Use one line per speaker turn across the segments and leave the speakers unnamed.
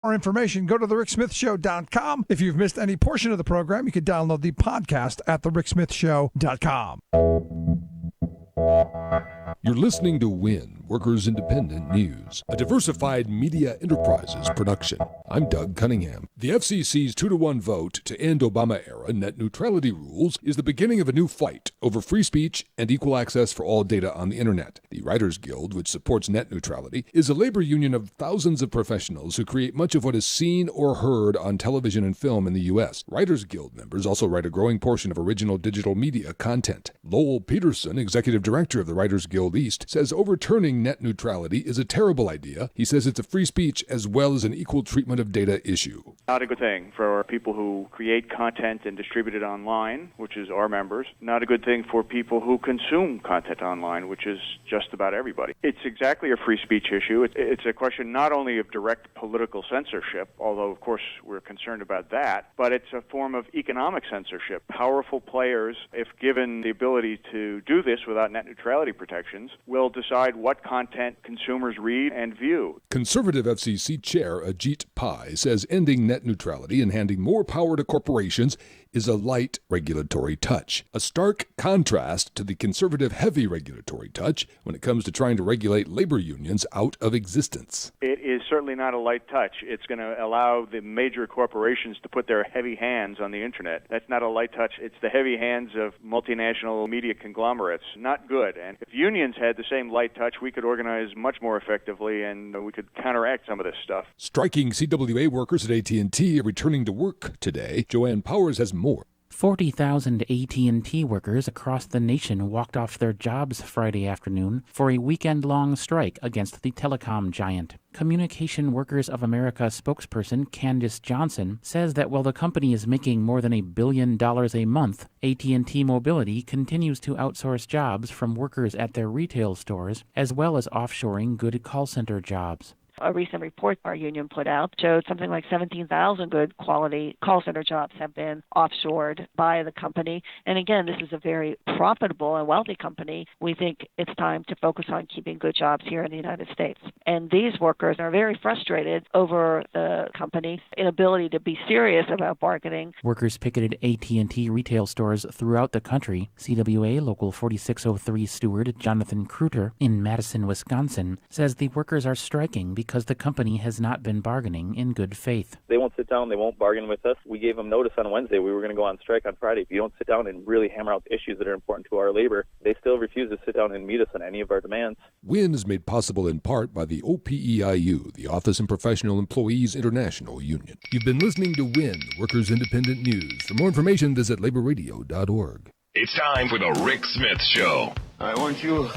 more information, go to thericksmithshow.com. If you've missed any portion of the program, you can download the podcast at thericksmithshow.com.
You're listening to WIN, Workers Independent News, a diversified media enterprises production. I'm Doug Cunningham. The FCC's 2-to-1 vote to end Obama-era net neutrality rules is the beginning of a new fight over free speech and equal access for all data on the Internet. The Writers Guild, which supports net neutrality, is a labor union of thousands of professionals who create much of what is seen or heard on television and film in the U.S. Writers Guild members also write a growing portion of original digital media content. Lowell Peterson, executive director of the Writers Guild East, says overturning net neutrality is a terrible idea. He says it's a free speech as well as an equal treatment of data issue.
Not a good thing for people who create content and distribute it online, which is our members. Not a good thing for people who consume content online, which is just about everybody. It's exactly a free speech issue. It's a question not only of direct political censorship, although of course we're concerned about that, but it's a form of economic censorship. Powerful players, if given the ability to do this without net neutrality protections, will decide what content consumers read and view.
Conservative FCC Chair Ajit Pai says ending net neutrality and handing more power to corporations is a light regulatory touch, a stark contrast to the conservative heavy regulatory touch when it comes to trying to regulate labor unions out of existence.
It is certainly not a light touch. It's going to allow the major corporations to put their heavy hands on the Internet. That's not a light touch. It's the heavy hands of multinational media conglomerates. Not good. And if unions had the same light touch, we could organize much more effectively and we could counteract some of this stuff.
Striking CWA workers at AT&T are returning to work today. Joanne Powers has more.
40,000 AT&T workers across the nation walked off their jobs Friday afternoon for a weekend-long strike against the telecom giant. Communication Workers of America spokesperson Candace Johnson says that while the company is making more than $1 billion a month, AT&T Mobility continues to outsource jobs from workers at their retail stores, as well as offshoring good call center jobs.
A recent report our union put out showed something like 17,000 good quality call center jobs have been offshored by the company. And again, this is a very profitable and wealthy company. We think it's time to focus on keeping good jobs here in the United States. And these workers are very frustrated over the company's inability to be serious about bargaining.
Workers picketed AT&T retail stores throughout the country. CWA Local 4603 steward Jonathan Kruter in Madison, Wisconsin, says the workers are striking because the company has not been bargaining in good faith.
They won't sit down. They won't bargain with us. We gave them notice on Wednesday. We were going to go on strike on Friday. If you don't sit down and really hammer out the issues that are important to our labor, they still refuse to sit down and meet us on any of our demands.
WIN is made possible in part by the OPEIU, the Office and Professional Employees International Union. You've been listening to WIN, Workers Independent News. For more information, visit laborradio.org.
It's time for the Rick Smith Show.
I want you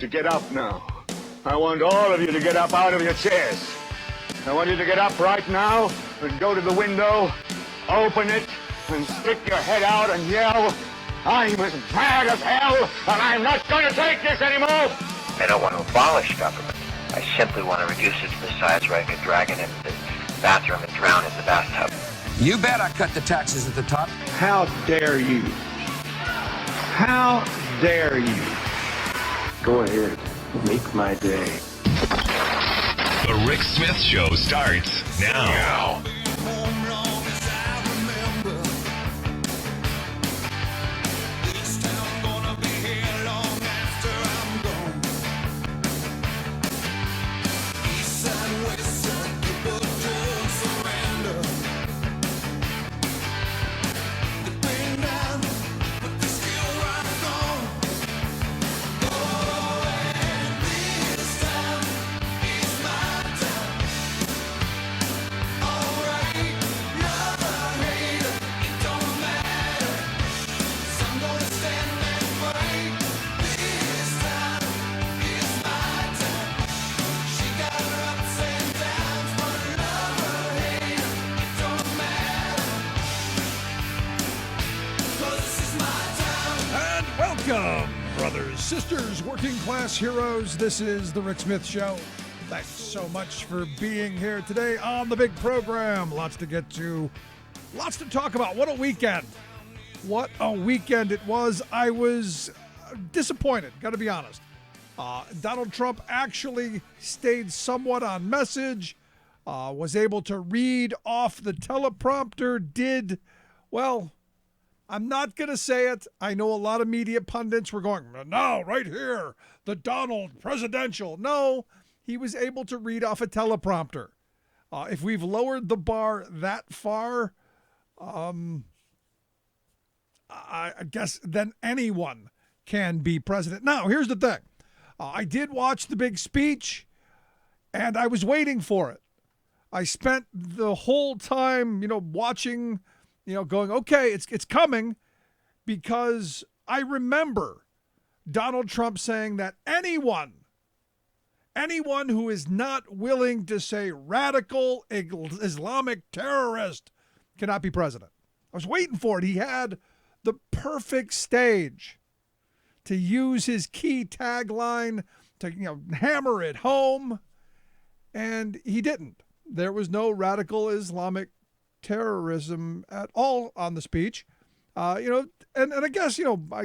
to get up now. I want all of you to get up out of your chairs. I want you to get up right now and go to the window, open it, and stick your head out and yell, I'm as mad as hell, and I'm not going to take this anymore!
I don't want to abolish government. I simply want to reduce it to the size where I could drag it into the bathroom and drown in the bathtub.
You bet I cut the taxes at the top.
How dare you? How dare you? Go ahead. Make my day.
The Rick Smith Show starts now.
Welcome, brothers, sisters, working class heroes. This is the Rick Smith Show. Thanks so much for being here today on the big program. Lots to get to, lots to talk about. What a weekend. What a weekend it was. I was disappointed, got to be honest. Donald Trump actually stayed somewhat on message. was able to read off the teleprompter, well, I'm not going to say it. I know a lot of media pundits were going, no, right here, the Donald presidential. No, he was able to read off a teleprompter. If we've lowered the bar that far, I guess then anyone can be president. Now, here's the thing. I did watch the big speech, and I was waiting for it. I spent the whole time, watching, going, okay, it's coming, because I remember Donald Trump saying that anyone who is not willing to say radical Islamic terrorist cannot be president. I was waiting for it. He had the perfect stage to use his key tagline to, hammer it home, and he didn't. There was no radical Islamic terrorism at all on the speech. And I guess,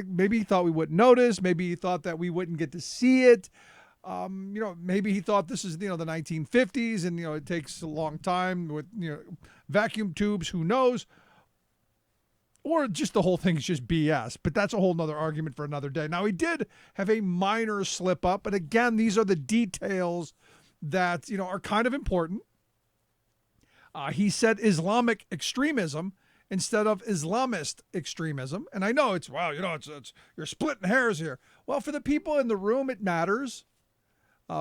maybe he thought we wouldn't notice. Maybe he thought that we wouldn't get to see it. Maybe he thought this is, the 1950s and, it takes a long time with, vacuum tubes, who knows? Or just the whole thing's just BS, but that's a whole nother argument for another day. Now, he did have a minor slip up, but again, these are the details that, are kind of important. He said Islamic extremism instead of Islamist extremism. And I know it's you're splitting hairs here. Well, for the people in the room, it matters.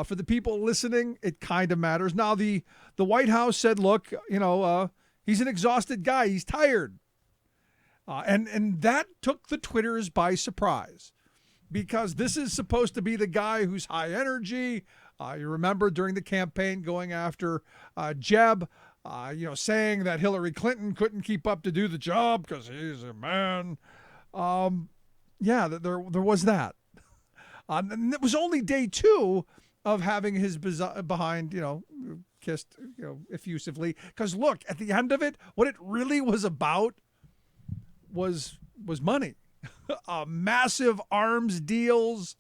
For the people listening, it kind of matters. Now, the White House said, look, he's an exhausted guy. He's tired. And that took the Twitters by surprise, because this is supposed to be the guy who's high energy. You remember during the campaign going after Jeb, saying that Hillary Clinton couldn't keep up to do the job because he's a man. There was that. And it was only day 2 of having his behind, kissed, effusively. Because look, at the end of it, what it really was about was money. Massive arms deals,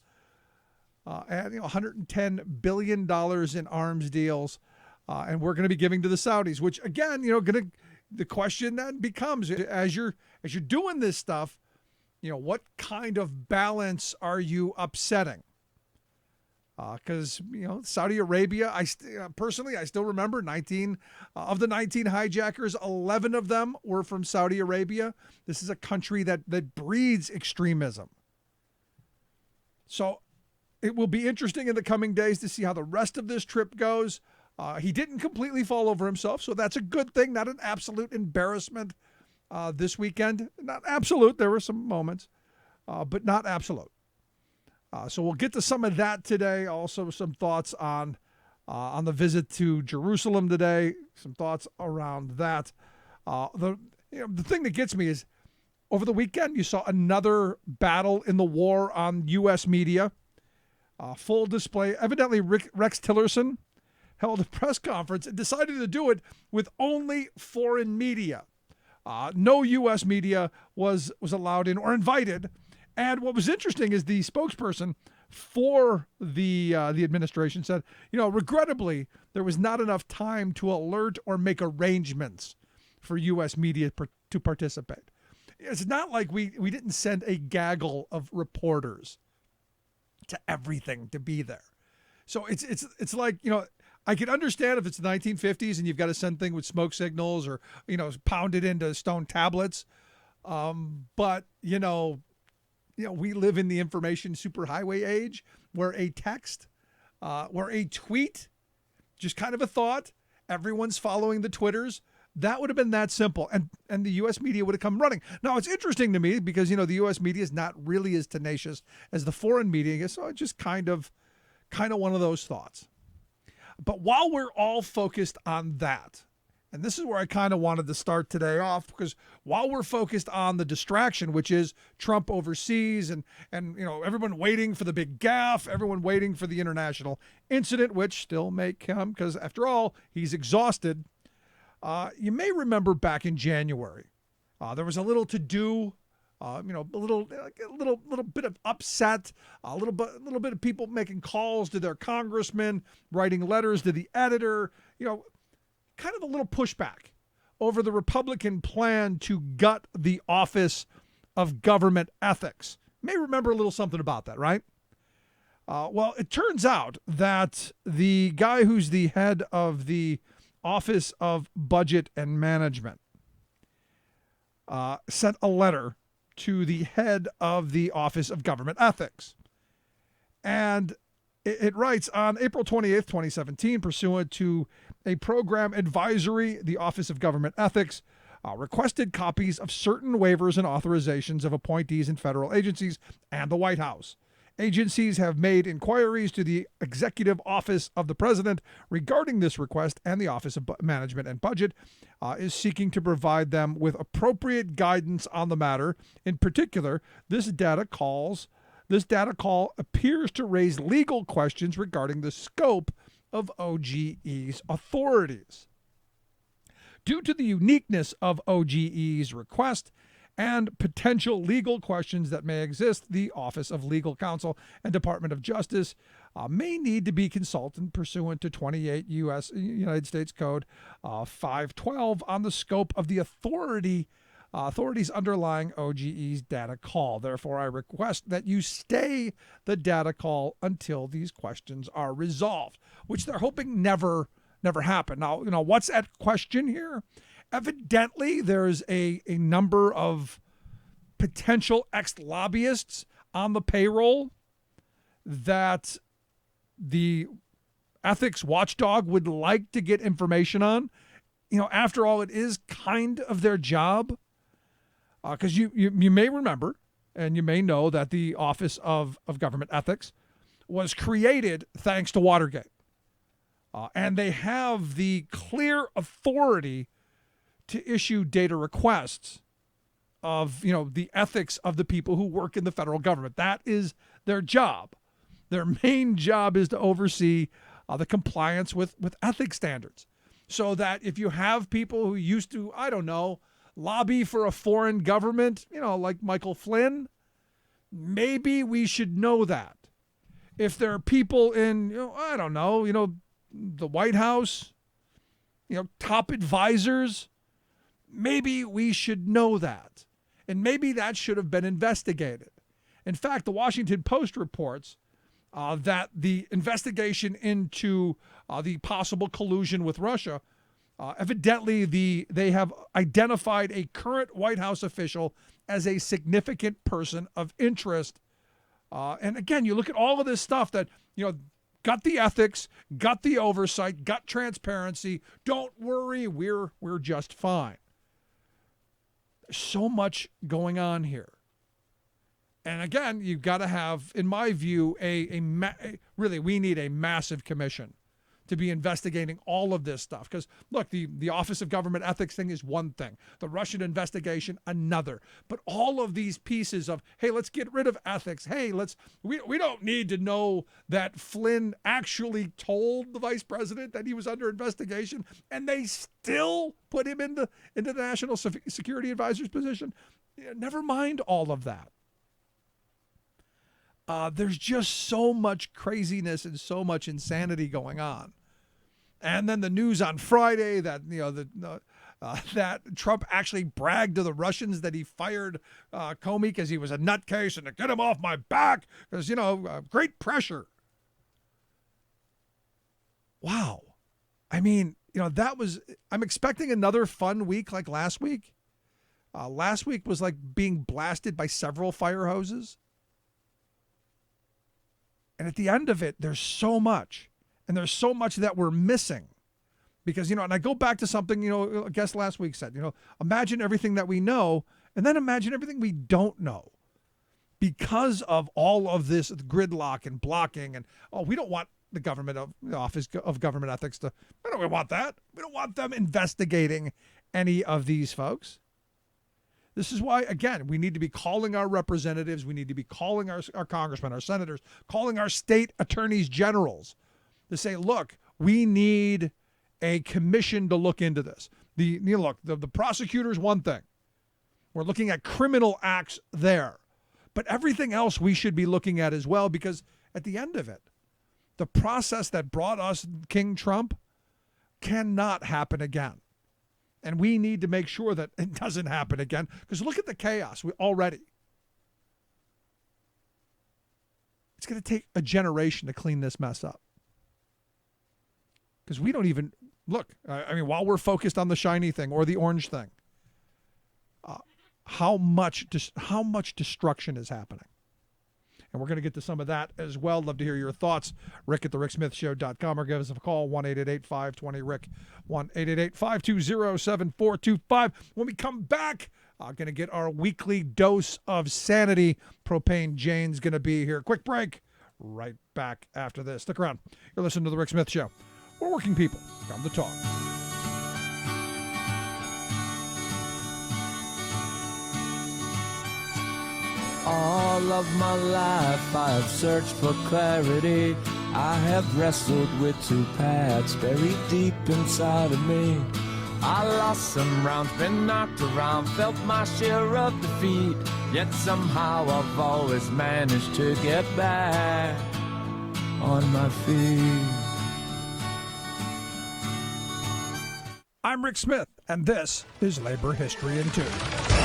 and $110 billion in arms deals, and we're going to be giving to the Saudis. Which again, the question then becomes, as you're doing this stuff, what kind of balance are you upsetting? Because Saudi Arabia, personally, I still remember 19 of the 19 hijackers, 11 of them were from Saudi Arabia. This is a country that breeds extremism. So it will be interesting in the coming days to see how the rest of this trip goes. He didn't completely fall over himself, so that's a good thing. Not an absolute embarrassment this weekend. Not absolute. There were some moments, but not absolute. So we'll get to some of that today. Also, some thoughts on the visit to Jerusalem today. Some thoughts around that. The thing that gets me is, over the weekend you saw another battle in the war on U.S. media. Full display. Evidently, Rex Tillerson held a press conference and decided to do it with only foreign media. No U.S. media was allowed in or invited. And what was interesting is the spokesperson for the administration said, regrettably, there was not enough time to alert or make arrangements for U.S. media to participate. It's not like we didn't send a gaggle of reporters to everything to be there. So it's like, I can understand if it's the 1950s and you've got to send things with smoke signals or, pound it into stone tablets. But, we live in the information superhighway age where a text, where a tweet, just kind of a thought, everyone's following the Twitters. That would have been that simple. And the U.S. media would have come running. Now, it's interesting to me because, the U.S. media is not really as tenacious as the foreign media. So it's just kind of one of those thoughts. But while we're all focused on that, and this is where I kind of wanted to start today off, because while we're focused on the distraction, which is Trump overseas and everyone waiting for the big gaffe, everyone waiting for the international incident, which still may come because after all, he's exhausted. You may remember back in January, there was a little to-do, a little bit of upset, a little bit of people making calls to their congressman, writing letters to the editor, kind of a little pushback over the Republican plan to gut the Office of Government Ethics. You may remember a little something about that, right? Well, it turns out that the guy who's the head of the Office of Budget and Management sent a letter to the head of the Office of Government Ethics. And it writes, on April 28th, 2017, pursuant to a program advisory, the Office of Government Ethics requested copies of certain waivers and authorizations of appointees in federal agencies and the White House. Agencies have made inquiries to the Executive Office of the President regarding this request, and the Office of Management and Budget is seeking to provide them with appropriate guidance on the matter. In particular, this data call appears to raise legal questions regarding the scope of OGE's authorities. Due to the uniqueness of OGE's request and potential legal questions that may exist, the Office of Legal Counsel and Department of Justice may need to be consulted pursuant to 28 United States Code 512 on the scope of the authorities underlying OGE's data call. Therefore, I request that you stay the data call until these questions are resolved, which they're hoping never happen. Now, what's at question here? Evidently, there's a number of potential ex-lobbyists on the payroll that the ethics watchdog would like to get information on. After all, it is kind of their job. Because you may remember, and you may know, that the Office of Government Ethics was created thanks to Watergate. And they have the clear authority to issue data requests of, the ethics of the people who work in the federal government. That is their job. Their main job is to oversee the compliance with ethics standards. So that if you have people who used to, lobby for a foreign government, like Michael Flynn, maybe we should know that. If there are people in, the White House, top advisors, maybe we should know that. And maybe that should have been investigated. In fact, the Washington Post reports that the investigation into the possible collusion with Russia, evidently they have identified a current White House official as a significant person of interest. And again, you look at all of this stuff that, got the ethics, got the oversight, got transparency. Don't worry, we're just fine. There's so much going on here. And again, you've got to have, in my view, really, we need a massive commission to be investigating all of this stuff. Because, look, the Office of Government Ethics thing is one thing. The Russian investigation, another. But all of these pieces of, hey, let's get rid of ethics. Hey, we don't need to know that Flynn actually told the vice president that he was under investigation, and they still put him into the National Security Advisor's position. Never mind all of that. There's just so much craziness and so much insanity going on. And then the news on Friday that that Trump actually bragged to the Russians that he fired Comey because he was a nutcase and to get him off my back because great pressure. Wow, I mean I'm expecting another fun week like last week. Last week was like being blasted by several fire hoses. And at the end of it, there's so much. And there's so much that we're missing. Because, and I go back to something, a guest last week said, imagine everything that we know, and then imagine everything we don't know. Because of all of this gridlock and blocking, and, we don't want the Office of Government Ethics we don't want that. We don't want them investigating any of these folks. This is why, again, we need to be calling our representatives. We need to be calling our congressmen, our senators, calling our state attorneys generals to say, look, we need a commission to look into this. The prosecutor's one thing. We're looking at criminal acts there. But everything else we should be looking at as well, because at the end of it, the process that brought us King Trump cannot happen again. And we need to make sure that it doesn't happen again, because look at the chaos already. It's going to take a generation to clean this mess up. Because we don't even, look, I mean, while we're focused on the shiny thing or the orange thing, how much destruction is happening. And we're going to get to some of that as well. Love to hear your thoughts. Rick at thericksmithshow.com, or give us a call, 1-888-520-RICK, 1-888-520-7425. When we come back, going to get our weekly dose of sanity. Propane Jane's going to be here. Quick break. Right back after this. Stick around. You're listening to The Rick Smith Show. We're working people. Come to talk.
All of my life I have searched for clarity. I have wrestled with two paths buried deep inside of me. I lost some rounds, been knocked around, felt my share of defeat. Yet somehow I've always managed to get back on my feet.
I'm Rick Smith, and this is Labor History in 2.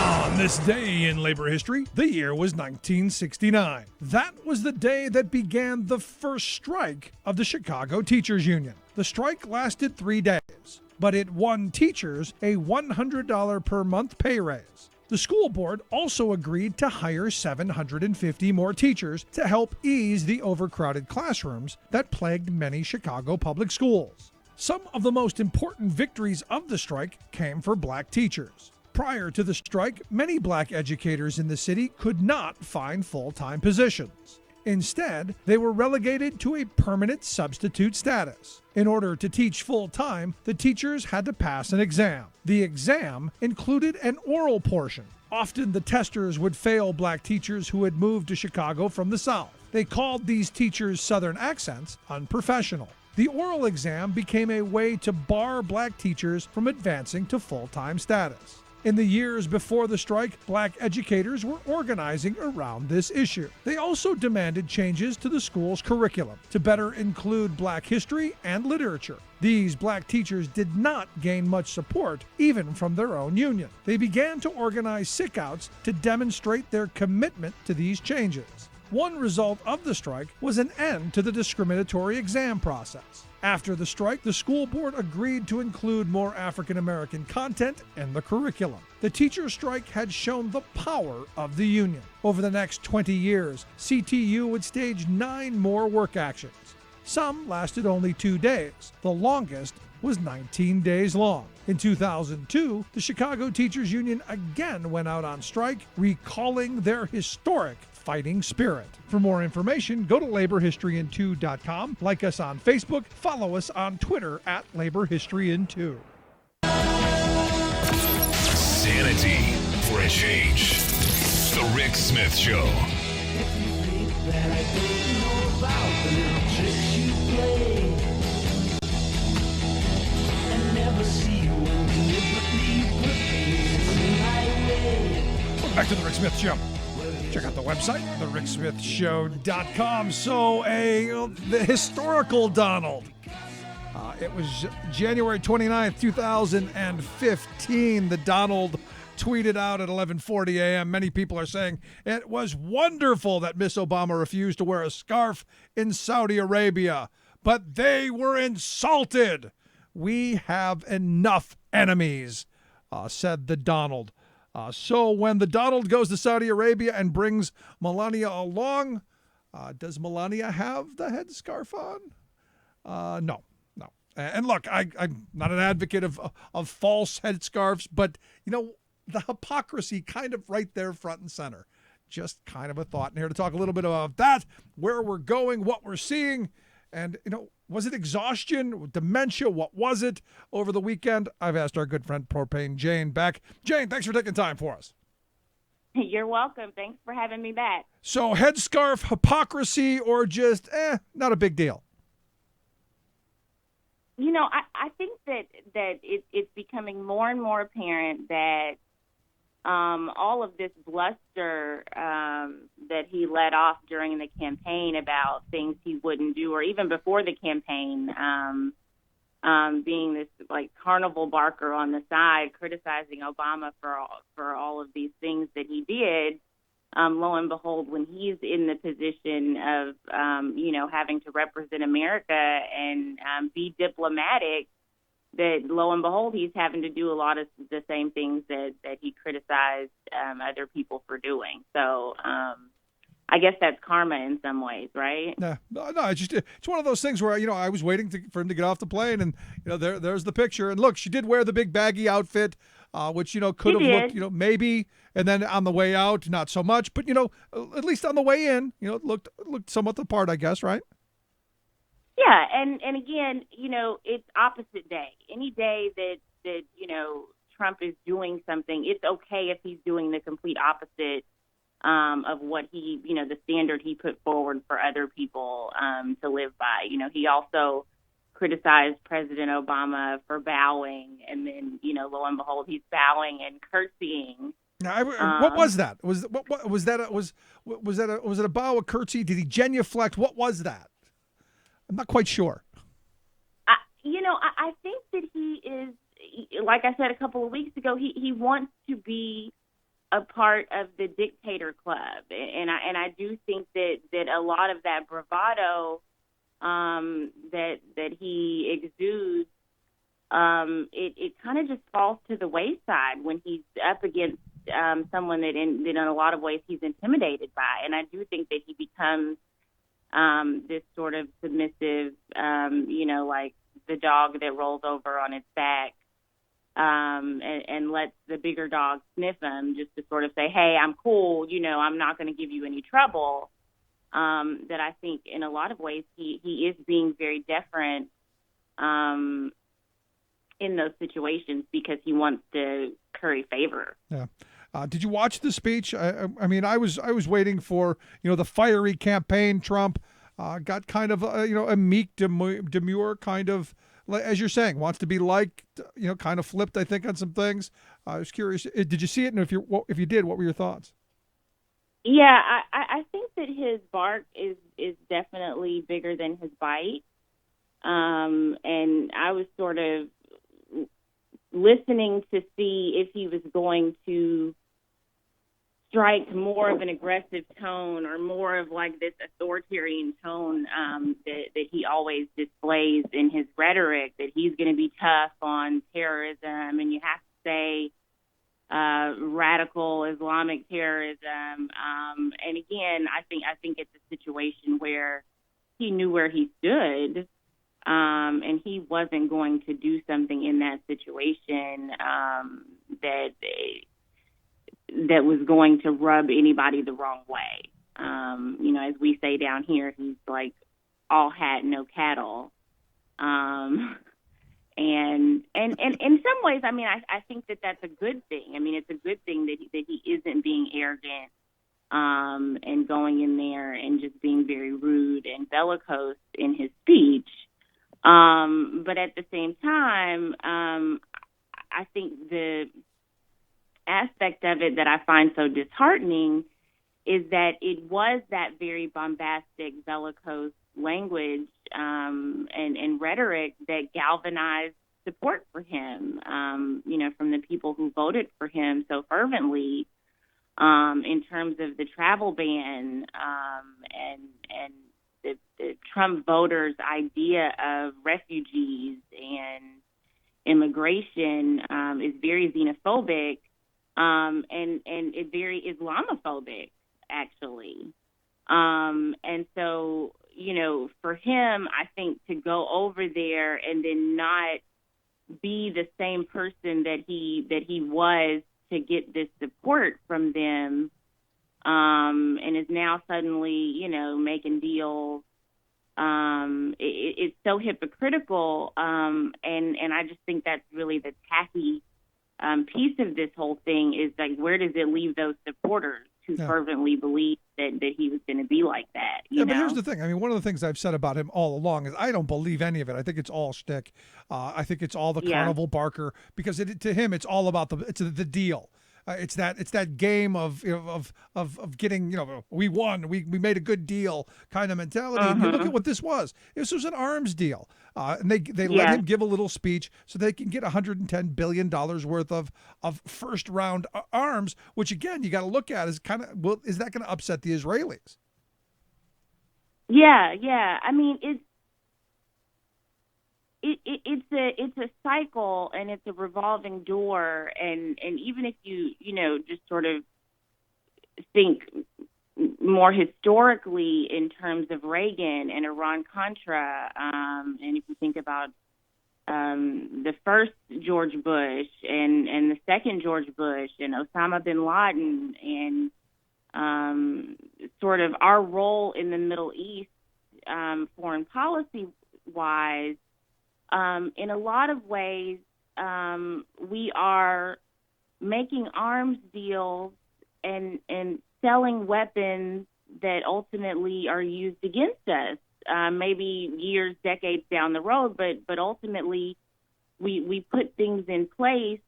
On this day in labor history, the year was 1969. That was the day that began the first strike of the Chicago Teachers Union. The strike lasted 3 days, but it won teachers a $100 per month pay raise. The school board also agreed to hire 750 more teachers to help ease the overcrowded classrooms that plagued many Chicago public schools. Some of the most important victories of the strike came for black teachers. Prior to the strike, many black educators in the city could not find full-time positions. Instead, they were relegated to a permanent substitute status. In order to teach full-time, the teachers had to pass an exam. The exam included an oral portion. Often the testers would fail black teachers who had moved to Chicago from the South. They called these teachers' Southern accents unprofessional. The oral exam became a way to bar black teachers from advancing to full-time status. In the years before the strike, black educators were organizing around this issue. They also demanded changes to the school's curriculum to better include black history and literature. These black teachers did not gain much support, even from their own union. They began to organize sickouts to demonstrate their commitment to these changes. One result of the strike was an end to the discriminatory exam process. After the strike, the school board agreed to include more African American content in the curriculum. The teacher strike had shown the power of the union. Over the next 20 years, CTU would stage 9 more work actions. Some lasted only 2 days. The longest was 19 days long. In 2002, the Chicago Teachers Union again went out on strike, recalling their historic fighting spirit. For more information, go to laborhistoryin2.com, like us on Facebook, follow us on Twitter at laborhistoryin2.
Sanity for a change. The Rick Smith Show.
Welcome back to the Rick Smith Show. Check out the website, thericksmithshow.com. So, the historical Donald. It was January 29th, 2015. The Donald tweeted out at 11:40 a.m. Many people are saying it was wonderful that Miss Obama refused to wear a scarf in Saudi Arabia, but they were insulted. We have enough enemies, said the Donald. So when the Donald goes to Saudi Arabia and brings Melania along, does Melania have the headscarf on? No. And look, I'm not an advocate of false headscarves, but, the hypocrisy kind of right there front and center. Just kind of a thought. And here to talk a little bit about that, where we're going, what we're seeing, and, was it exhaustion, dementia? What was it over the weekend? I've asked our good friend Propane Jane back. Jane, thanks for taking time for us.
You're welcome. Thanks for having me back.
So headscarf, hypocrisy, or just, not a big deal?
I think that it's becoming more and more apparent that all of this bluster that he let off during the campaign about things he wouldn't do, or even before the campaign, being this like carnival barker on the side, criticizing Obama for all of these things that he did. Lo and behold, when he's in the position of, having to represent America and be diplomatic, that lo and behold, he's having to do a lot of the same things that he criticized other people for doing. So I guess that's karma in some ways, right?
No, it's one of those things where, I was waiting for him to get off the plane, and, there's the picture. And look, she did wear the big baggy outfit, which, could have looked, maybe, and then on the way out, not so much. But, at least on the way in, it looked somewhat the part, I guess, right?
Yeah, and again, it's opposite day. Any day that Trump is doing something, it's okay if he's doing the complete opposite of what he, the standard he put forward for other people to live by. He also criticized President Obama for bowing, and then, lo and behold, he's bowing and curtsying.
Now, what was that? Was it a bow, a curtsy? Did he genuflect? What was that? I'm not quite sure.
I think that he is, like I said a couple of weeks ago, he wants to be a part of the dictator club, and I do think that a lot of that bravado that he exudes, it kind of just falls to the wayside when he's up against someone that in a lot of ways he's intimidated by, and I do think that he becomes this sort of submissive, like the dog that rolls over on its back. And lets the bigger dog sniff him just to sort of say, hey, I'm cool, I'm not going to give you any trouble. That I think in a lot of ways he is being very deferent in those situations because he wants to curry favor.
Yeah. Did you watch the speech? I mean, I was waiting for, the fiery campaign. Trump got kind of, a meek, demure kind of, as you're saying, wants to be liked, kind of flipped, I think, on some things. I was curious, did you see it? And if you did, what were your thoughts?
Yeah, I think that his bark is definitely bigger than his bite. And I was sort of listening to see if he was going to strike more of an aggressive tone or more of like this authoritarian tone that he always displays in his rhetoric, that he's going to be tough on terrorism and you have to say radical Islamic terrorism. And again, I think it's a situation where he knew where he stood, and he wasn't going to do something in that situation that was going to rub anybody the wrong way. As we say down here, he's like all hat, no cattle. And in some ways, I mean, I think that that's a good thing. I mean, it's a good thing that he isn't being arrogant and going in there and just being very rude and bellicose in his speech. But at the same time, I think the aspect of it that I find so disheartening is that it was that very bombastic, bellicose language and rhetoric that galvanized support for him, from the people who voted for him so fervently, in terms of the travel ban and the Trump voters' idea of refugees and immigration is very xenophobic and it's very Islamophobic, actually. And so, for him, I think to go over there and then not be the same person that he was to get this support from them, and is now suddenly, making deals. It's so hypocritical, and I just think that's really the tacky piece of this whole thing is like, where does it leave those supporters who fervently believe that he was going to be like that? You know?
But here's the thing. I mean, one of the things I've said about him all along is I don't believe any of it. I think it's all shtick. I think it's all the carnival barker because to him, it's all about the deal. It's that game of of getting, we won, we made a good deal kind of mentality. And you look at what this was. This was an arms deal, and they let him give a little speech so they can get $110 billion worth of first round arms. Which again, you got to look at is kind of, well, is that going to upset the Israelis?
Yeah. I mean, it's a cycle, and it's a revolving door, and even if you just sort of think more historically in terms of Reagan and Iran-Contra, and if you think about the first George Bush and the second George Bush and Osama bin Laden and sort of our role in the Middle East, foreign policy-wise, in a lot of ways, we are making arms deals and selling weapons that ultimately are used against us, maybe years, decades down the road, but ultimately we put things in place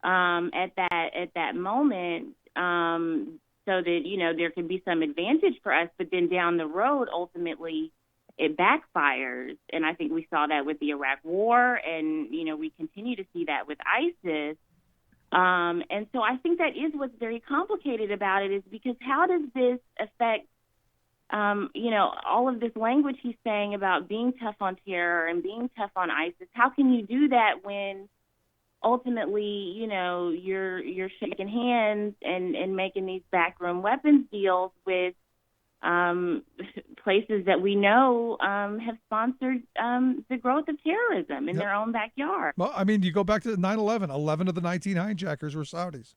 at that moment so that there can be some advantage for us, but then down the road, ultimately, it backfires. And I think we saw that with the Iraq War, and, we continue to see that with ISIS. And so I think that is what's very complicated about it, is because how does this affect, all of this language he's saying about being tough on terror and being tough on ISIS? How can you do that when ultimately, you're shaking hands and making these backroom weapons deals with places that we know have sponsored the growth of terrorism in their own backyard?
Well, I mean, you go back to 9/11. 11 of the 19 hijackers were Saudis.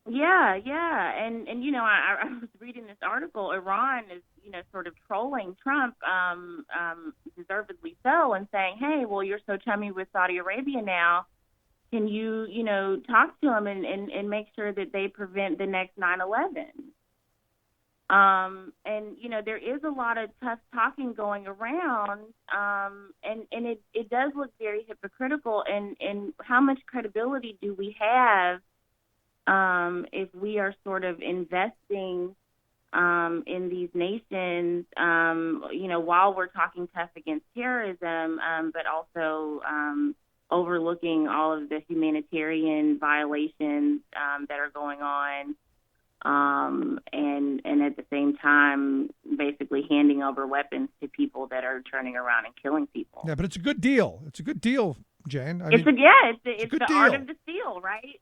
Yeah, and I was reading this article. Iran is sort of trolling Trump, deservedly so, and saying, hey, well, you're so chummy with Saudi Arabia now. Can you talk to them and make sure that they prevent the next 9/11? And there is a lot of tough talking going around, and it does look very hypocritical. And how much credibility do we have if we are sort of investing in these nations, while we're talking tough against terrorism, but also overlooking all of the humanitarian violations that are going on, and at the same time, basically handing over weapons to people that are turning around and killing people.
Yeah, but it's a good deal. It's a good deal, Jane.
It's the
deal.
art of the steal, right?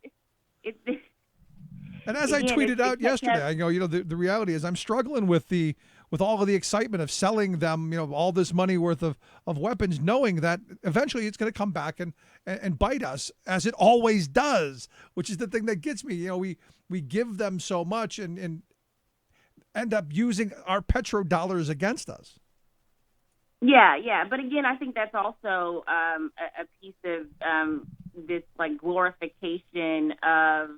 And as I tweeted out yesterday, I go, the reality is I'm struggling with all of the excitement of selling them, all this money worth of weapons, knowing that eventually it's going to come back and bite us, as it always does, which is the thing that gets me. We give them so much and end up using our petrodollars against us.
Yeah. But again, I think that's also a piece of this glorification of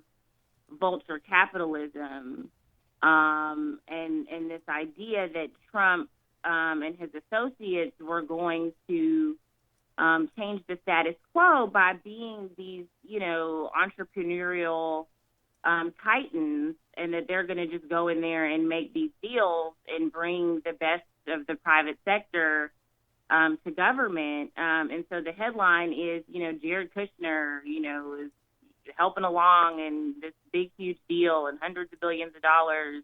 vulture capitalism, and this idea that Trump and his associates were going to change the status quo by being these, entrepreneurial titans, and that they're going to just go in there and make these deals and bring the best of the private sector to government. And so the headline is, Jared Kushner, is helping along in this big, huge deal and hundreds of billions of dollars.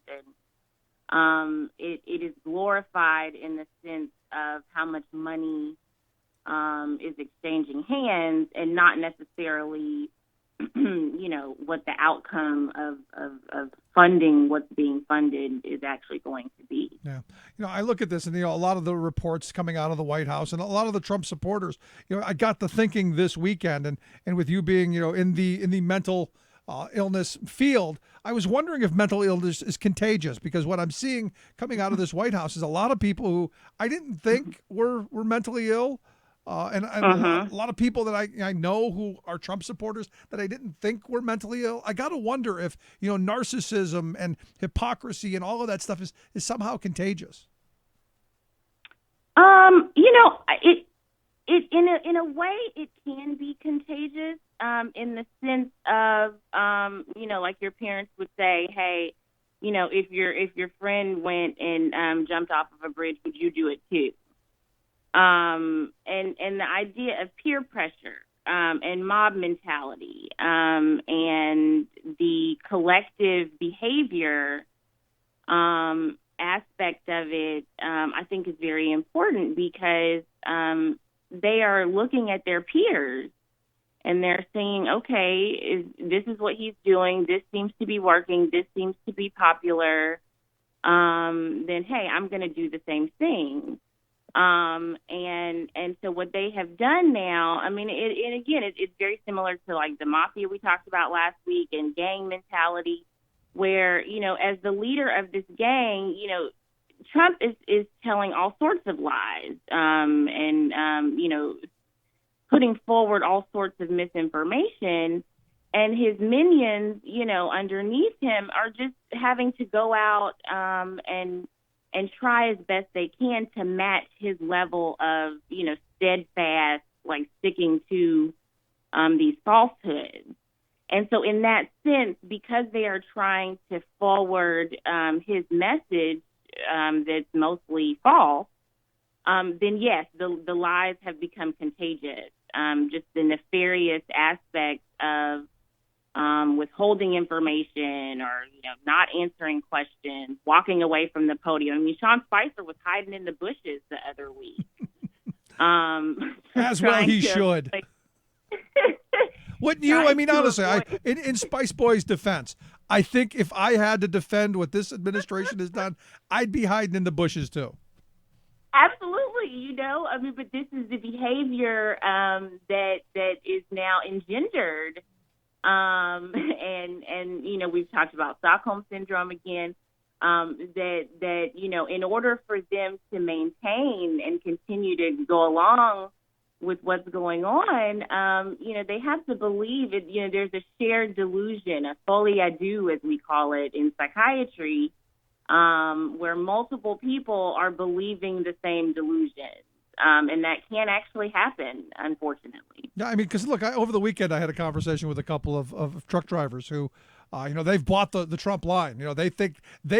And it is glorified in the sense of how much money is exchanging hands, and not necessarily, what the outcome of funding what's being funded is actually going to be.
Yeah. I look at this and, a lot of the reports coming out of the White House and a lot of the Trump supporters, I got to thinking this weekend, and with you being, in the mental illness field, I was wondering if mental illness is contagious, because what I'm seeing coming out of this White House is a lot of people who I didn't think were mentally ill. And a lot of people that I know who are Trump supporters that I didn't think were mentally ill. I got to wonder if, narcissism and hypocrisy and all of that stuff is
in a way it can be contagious, in the sense of, like your parents would say, hey, if your friend went and jumped off of a bridge, would you do it too? And the idea of peer pressure, and mob mentality, and the collective behavior aspect of it, I think is very important, because they are looking at their peers and they're saying, okay, this is what he's doing. This seems to be working. This seems to be popular. Then, hey, I'm going to do the same thing. And so what they have done now, I mean, it's very similar to like the mafia we talked about last week and gang mentality, where, as the leader of this gang, Trump is telling all sorts of lies, and putting forward all sorts of misinformation, and his minions, underneath him are just having to go out, and try as best they can to match his level of, steadfast, like sticking to these falsehoods. And so in that sense, because they are trying to forward his message that's mostly false, then yes, the lies have become contagious. Just the nefarious aspect of withholding information, or not answering questions, walking away from the podium. I mean, Sean Spicer was hiding in the bushes the other week.
As well he should. Wouldn't you? I mean, honestly, in Spice Boy's defense, I think if I had to defend what this administration has done, I'd be hiding in the bushes too.
Absolutely, I mean, but this is the behavior that is now engendered, and we've talked about Stockholm syndrome again. That in order for them to maintain and continue to go along with what's going on, they have to believe it. There's a shared delusion, a folie à deux, as we call it in psychiatry, where multiple people are believing the same delusion. And that can actually happen, unfortunately.
Yeah, I mean, because look, over the weekend I had a conversation with a couple of truck drivers who, they've bought the Trump line. They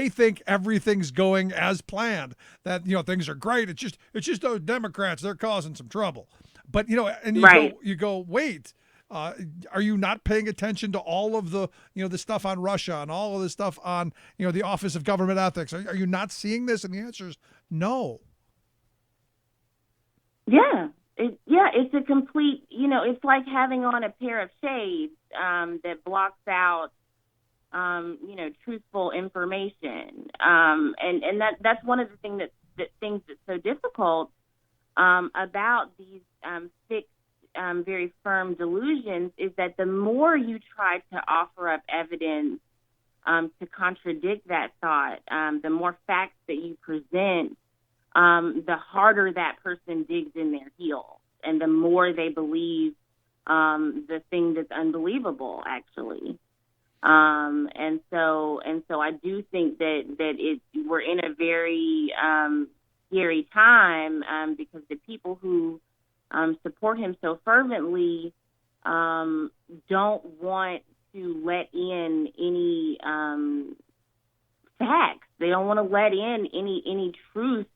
think everything's going as planned. That things are great. It's just those Democrats, they're causing some trouble. But and you go, wait. Are you not paying attention to all of the the stuff on Russia and all of the stuff on the Office of Government Ethics? Are you not seeing this? And the answer is no.
It's a complete, it's like having on a pair of shades that blocks out, truthful information. And that's one of the things that's so difficult about these fixed, very firm delusions, is that the more you try to offer up evidence to contradict that thought, the more facts that you present, the harder that person digs in their heels, and the more they believe the thing that's unbelievable, actually. And so I do think that we're in a very scary time, because the people who support him so fervently don't want to let in any facts. They don't want to let in any truth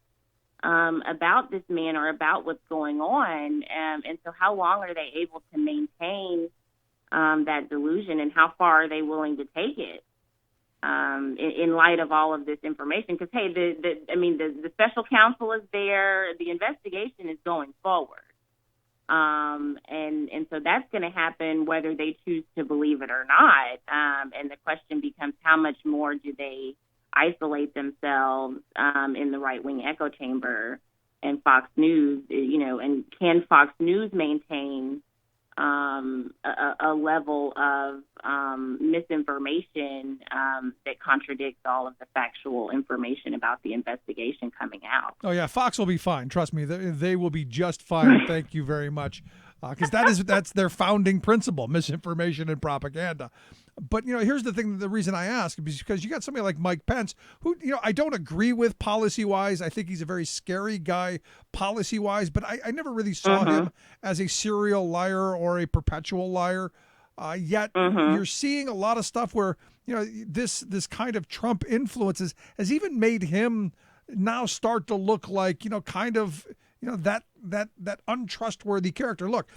about this man or about what's going on. And so how long are they able to maintain that delusion, and how far are they willing to take it in light of all of this information? Because, hey, the special counsel is there. The investigation is going forward. And so that's going to happen whether they choose to believe it or not. And the question becomes, how much more do they isolate themselves in the right-wing echo chamber and Fox News, and can Fox News maintain a level of misinformation that contradicts all of the factual information about the investigation coming out?
Oh, yeah, Fox will be fine. Trust me, they will be just fine. Thank you very much. because that's their founding principle: misinformation and propaganda. But here's the thing: the reason I ask is because you got somebody like Mike Pence, who I don't agree with policy-wise. I think he's a very scary guy policy-wise, but I never really saw him as a serial liar or a perpetual liar. Yet you're seeing a lot of stuff where this kind of Trump influences has even made him now start to look like that untrustworthy character. Look,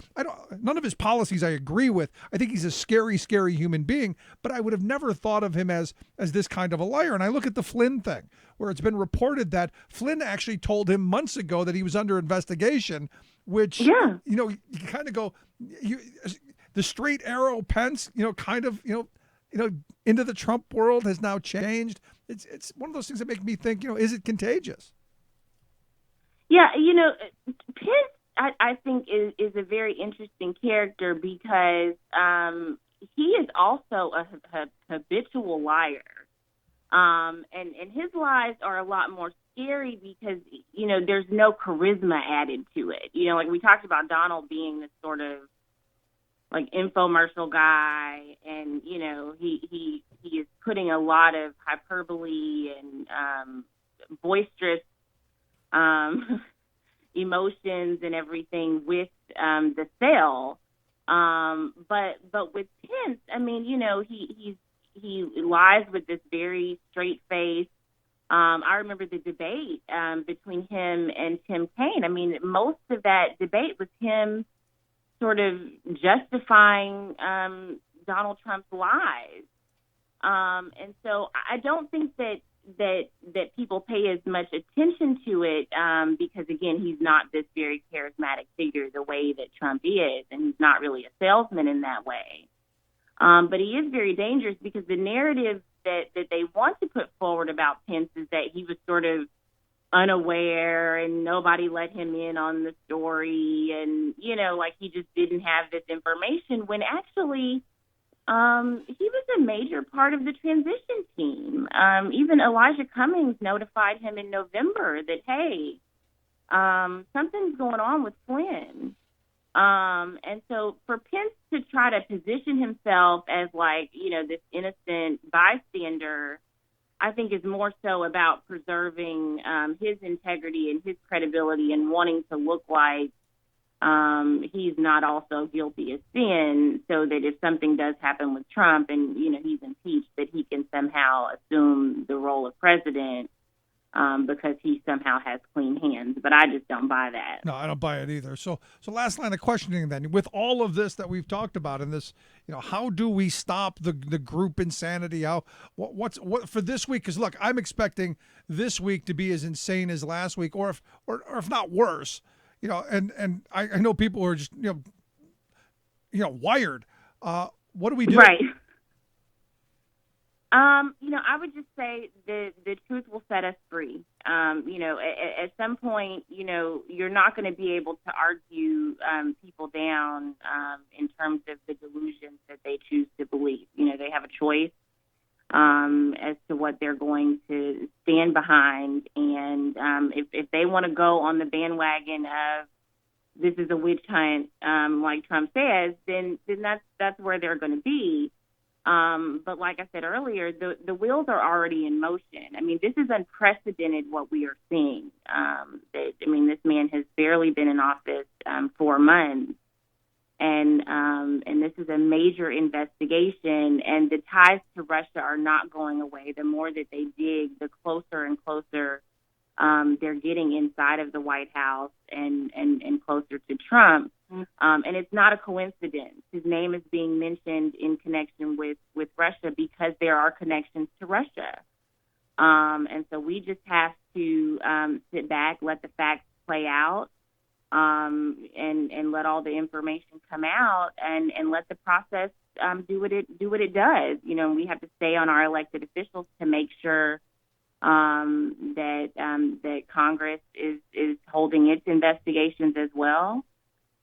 none of his policies I agree with. I think he's a scary human being, but I would have never thought of him as this kind of a liar. And I look at the Flynn thing, where it's been reported that Flynn actually told him months ago that he was under investigation, which you kind of go, the straight arrow Pence, into the Trump world has now changed. It's one of those things that make me think, is it contagious?
Yeah, Pence, I think is a very interesting character because he is also a habitual liar, and his lies are a lot more scary because there's no charisma added to it. Like we talked about Donald being this sort of like infomercial guy, and he is putting a lot of hyperbole and boisterous emotions and everything with the sale. But with Pence, I mean, he lies with this very straight face. I remember the debate between him and Tim Kaine. I mean, most of that debate was him sort of justifying Donald Trump's lies. And so I don't think that people pay as much attention to it because, again, he's not this very charismatic figure the way that Trump is, and he's not really a salesman in that way. But he is very dangerous because the narrative that they want to put forward about Pence is that he was sort of unaware and nobody let him in on the story, and like he just didn't have this information, when actually he was a major part of the transition team. Even Elijah Cummings notified him in November that, hey, something's going on with Flynn. And so for Pence to try to position himself as like, this innocent bystander, I think is more so about preserving his integrity and his credibility and wanting to look like he's not also guilty of sin, so that if something does happen with Trump and, he's impeached, that he can somehow assume the role of president because he somehow has clean hands. But I just don't buy that.
No, I don't buy it either. So last line of questioning then. With all of this that we've talked about in this, how do we stop the group insanity? What for this week? Because look, I'm expecting this week to be as insane as last week, or if not worse. And I know people are just wired. What do we do?
Right. I would just say the truth will set us free. At some point, you're not going to be able to argue people down in terms of the delusions that they choose to believe. They have a choice as to what they're going to stand behind. And if they want to go on the bandwagon of this is a witch hunt, like Trump says, then that's where they're going to be. But like I said earlier, the wheels are already in motion. I mean, this is unprecedented what we are seeing. This man has barely been in office 4 months. And this is a major investigation, and the ties to Russia are not going away. The more that they dig, the closer and closer they're getting inside of the White House and closer to Trump. And it's not a coincidence. His name is being mentioned in connection with Russia because there are connections to Russia. And so we just have to sit back, let the facts play out, and let all the information come out, and let the process do what it does. We have to stay on our elected officials to make sure that Congress is holding its investigations as well,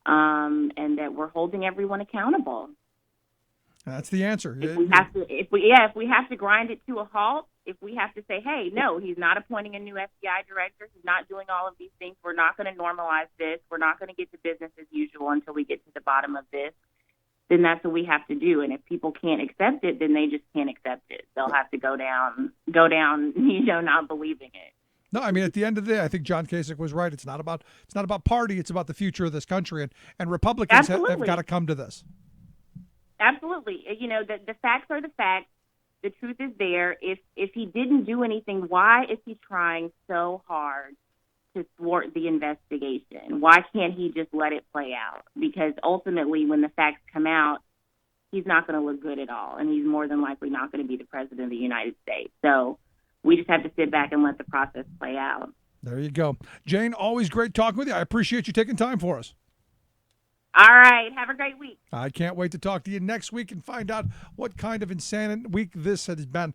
and that we're holding everyone accountable.
That's the answer.
If we have to grind it to a halt, if we have to say, hey, no, he's not appointing a new FBI director, he's not doing all of these things, we're not going to normalize this, we're not going to get to business as usual until we get to the bottom of this, then that's what we have to do. And if people can't accept it, then they just can't accept it. They'll have to go down, not believing it.
No, I mean, at the end of the day, I think John Kasich was right. It's not about party. It's about the future of this country, and Republicans have got to come to this.
Absolutely. The facts are the facts. The truth is there. If he didn't do anything, why is he trying so hard to thwart the investigation? Why can't he just let it play out? Because ultimately, when the facts come out, he's not going to look good at all, and he's more than likely not going to be the president of the United States. So we just have to sit back and let the process play out.
There you go. Jane, always great talking with you. I appreciate you taking time for us.
All right. Have a great week.
I can't wait to talk to you next week and find out what kind of insane week this has been.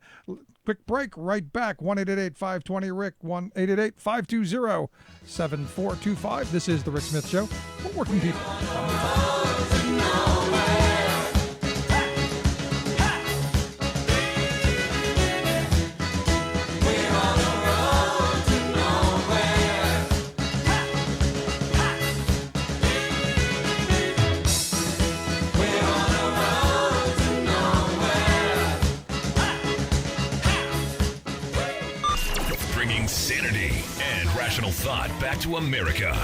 Quick break, right back. 1-888-520-RICK, 1-888-520-7425. This is The Rick Smith Show for working people.
Sanity and rational thought back to America.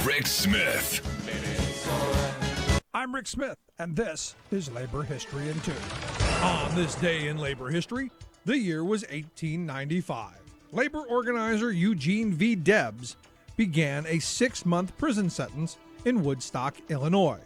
Rick Smith.
I'm Rick Smith, and this is Labor History in 2. On this day in labor history, the year was 1895. Labor organizer Eugene V. Debs began a 6-month prison sentence in Woodstock, Illinois.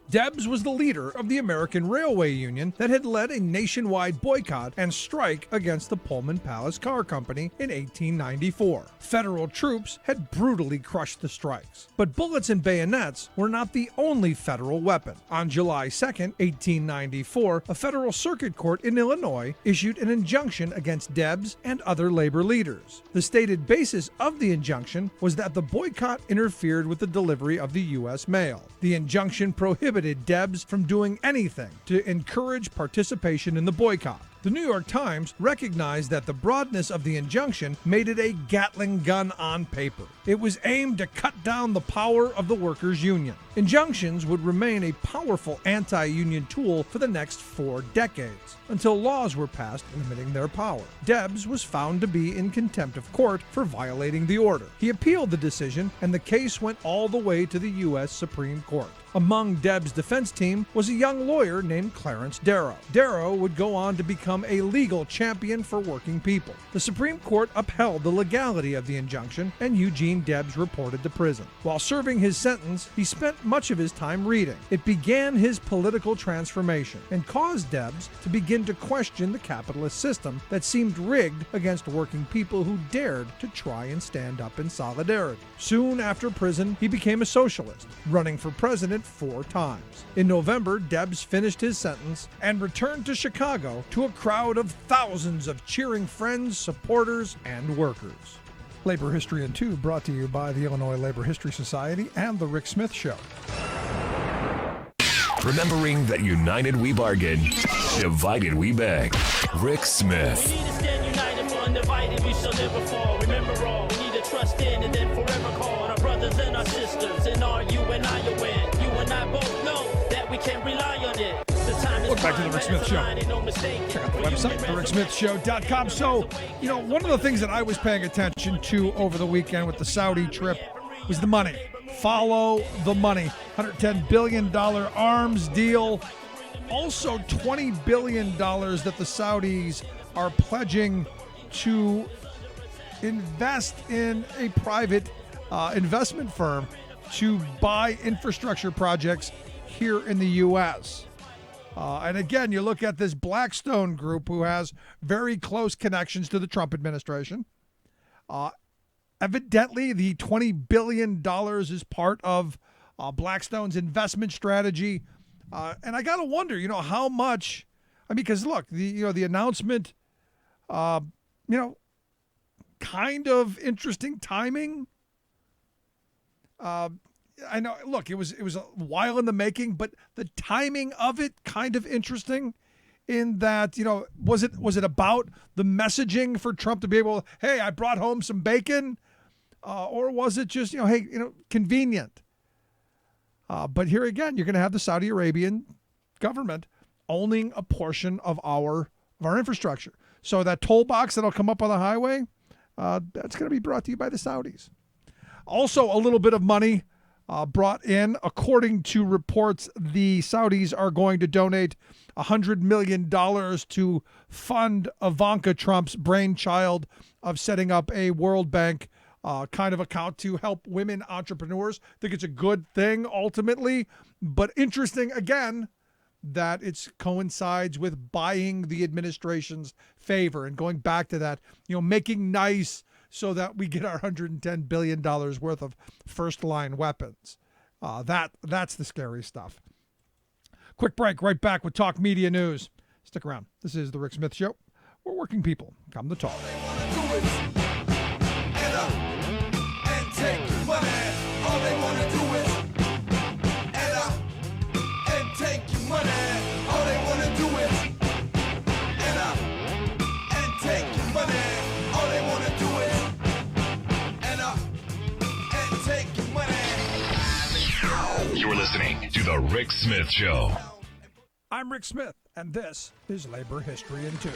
Debs was the leader of the American Railway Union that had led a nationwide boycott and strike against the Pullman Palace Car Company in 1894. Federal troops had brutally crushed the strikes. But bullets and bayonets were not the only federal weapon. On July 2, 1894, a federal circuit court in Illinois issued an injunction against Debs and other labor leaders. The stated basis of the injunction was that the boycott interfered with the delivery of the U.S. mail. The injunction prohibited Debs from doing anything to encourage participation in the boycott. The New York Times recognized that the broadness of the injunction made it a Gatling gun on paper. It was aimed to cut down the power of the workers' union. Injunctions would remain a powerful anti-union tool for the next 4 decades, until laws were passed limiting their power. Debs was found to be in contempt of court for violating the order. He appealed the decision, and the case went all the way to the U.S. Supreme Court. Among Debs' defense team was a young lawyer named Clarence Darrow. Darrow would go on to become a legal champion for working people. The Supreme Court upheld the legality of the injunction, and Eugene Debs reported to prison. While serving his sentence, he spent much of his time reading. It began his political transformation and caused Debs to begin to question the capitalist system that seemed rigged against working people who dared to try and stand up in solidarity. Soon after prison, he became a socialist, running for president 4 times. In November, Debs finished his sentence and returned to Chicago to a crowd of thousands of cheering friends, supporters, and workers. Labor History in 2 brought to you by the Illinois Labor History Society and The Rick Smith Show.
Remembering that united we bargain, divided we beg. Rick Smith.
We need to stand united for undivided, we shall never fall. Remember all, we need to trust in and then forever call our brothers and our sisters. And are you and I a win? You and I both know that we can rely on it.
Welcome back to The Rick Smith Show. Check out the website, thericksmithshow.com. So, one of the things that I was paying attention to over the weekend with the Saudi trip was the money. Follow the money. $110 billion arms deal. Also, $20 billion that the Saudis are pledging to invest in a private investment firm to buy infrastructure projects here in the U.S. And again, you look at this Blackstone group who has very close connections to the Trump administration. Evidently, the $20 billion is part of Blackstone's investment strategy. And I got to wonder, how much, because look, the announcement, kind of interesting timing. I know, look, it was a while in the making, but the timing of it kind of interesting in that, was it about the messaging for Trump to be able, hey, I brought home some bacon, or was it just, hey, convenient? But here again, you're going to have the Saudi Arabian government owning a portion of our infrastructure. So that toll box that'll come up on the highway, that's going to be brought to you by the Saudis. Also, a little bit of money brought in. According to reports, the Saudis are going to donate $100 million to fund Ivanka Trump's brainchild of setting up a World Bank kind of account to help women entrepreneurs. I think it's a good thing ultimately, but interesting again that it coincides with buying the administration's favor and going back to that, making nice so that we get our $110 billion worth of first-line weapons. That's the scary stuff. Quick break, right back with Talk Media News. Stick around. This is The Rick Smith Show. We're working people. Come to talk.
All they wanna do is add up and take your money. All they wanna do is add up and take your money. All they wanna do is add up and take your money.
You're listening to The Rick Smith Show.
I'm Rick Smith, and this is Labor History in 2.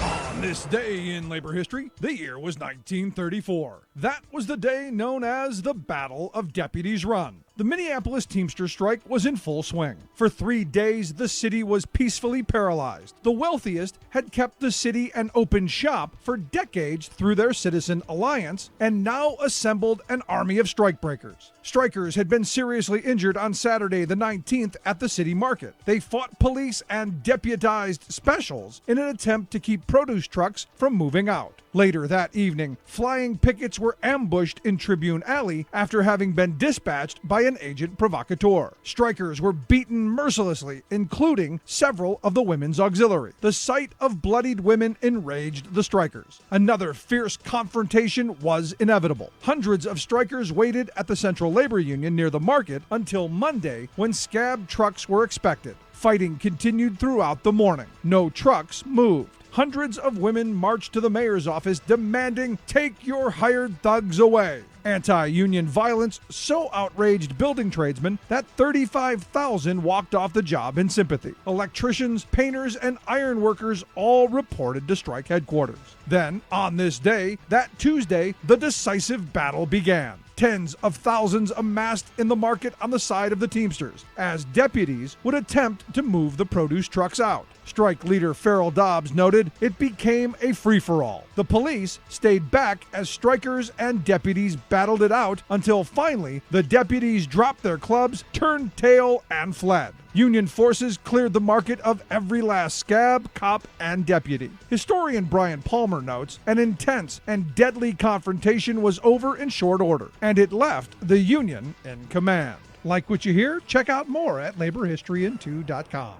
On this day in labor history, the year was 1934. That was the day known as the Battle of Deputies Run. The Minneapolis Teamsters strike was in full swing. For 3 days, the city was peacefully paralyzed. The wealthiest had kept the city an open shop for decades through their Citizen Alliance and now assembled an army of strikebreakers. Strikers had been seriously injured on Saturday the 19th at the city market. They fought police and deputized specials in an attempt to keep produce trucks from moving out. Later that evening, flying pickets were ambushed in Tribune Alley after having been dispatched by an agent provocateur. Strikers were beaten mercilessly, including several of the women's auxiliary. The sight of bloodied women enraged the strikers. Another fierce confrontation was inevitable. Hundreds of strikers waited at the Central Labor Union near the market until Monday, when scab trucks were expected. Fighting continued throughout the morning. No trucks moved. Hundreds of women marched to the mayor's office demanding, "Take your hired thugs away." Anti-union violence so outraged building tradesmen that 35,000 walked off the job in sympathy. Electricians, painters, and iron workers all reported to strike headquarters. Then, on this day, that Tuesday, the decisive battle began. Tens of thousands amassed in the market on the side of the Teamsters, as deputies would attempt to move the produce trucks out. Strike leader Farrell Dobbs noted it became a free-for-all. The police stayed back as strikers and deputies battled it out until finally the deputies dropped their clubs, turned tail, and fled. Union forces cleared the market of every last scab, cop, and deputy. Historian Brian Palmer notes an intense and deadly confrontation was over in short order, and it left the Union in command. Like what you hear? Check out more at laborhistoryin2.com.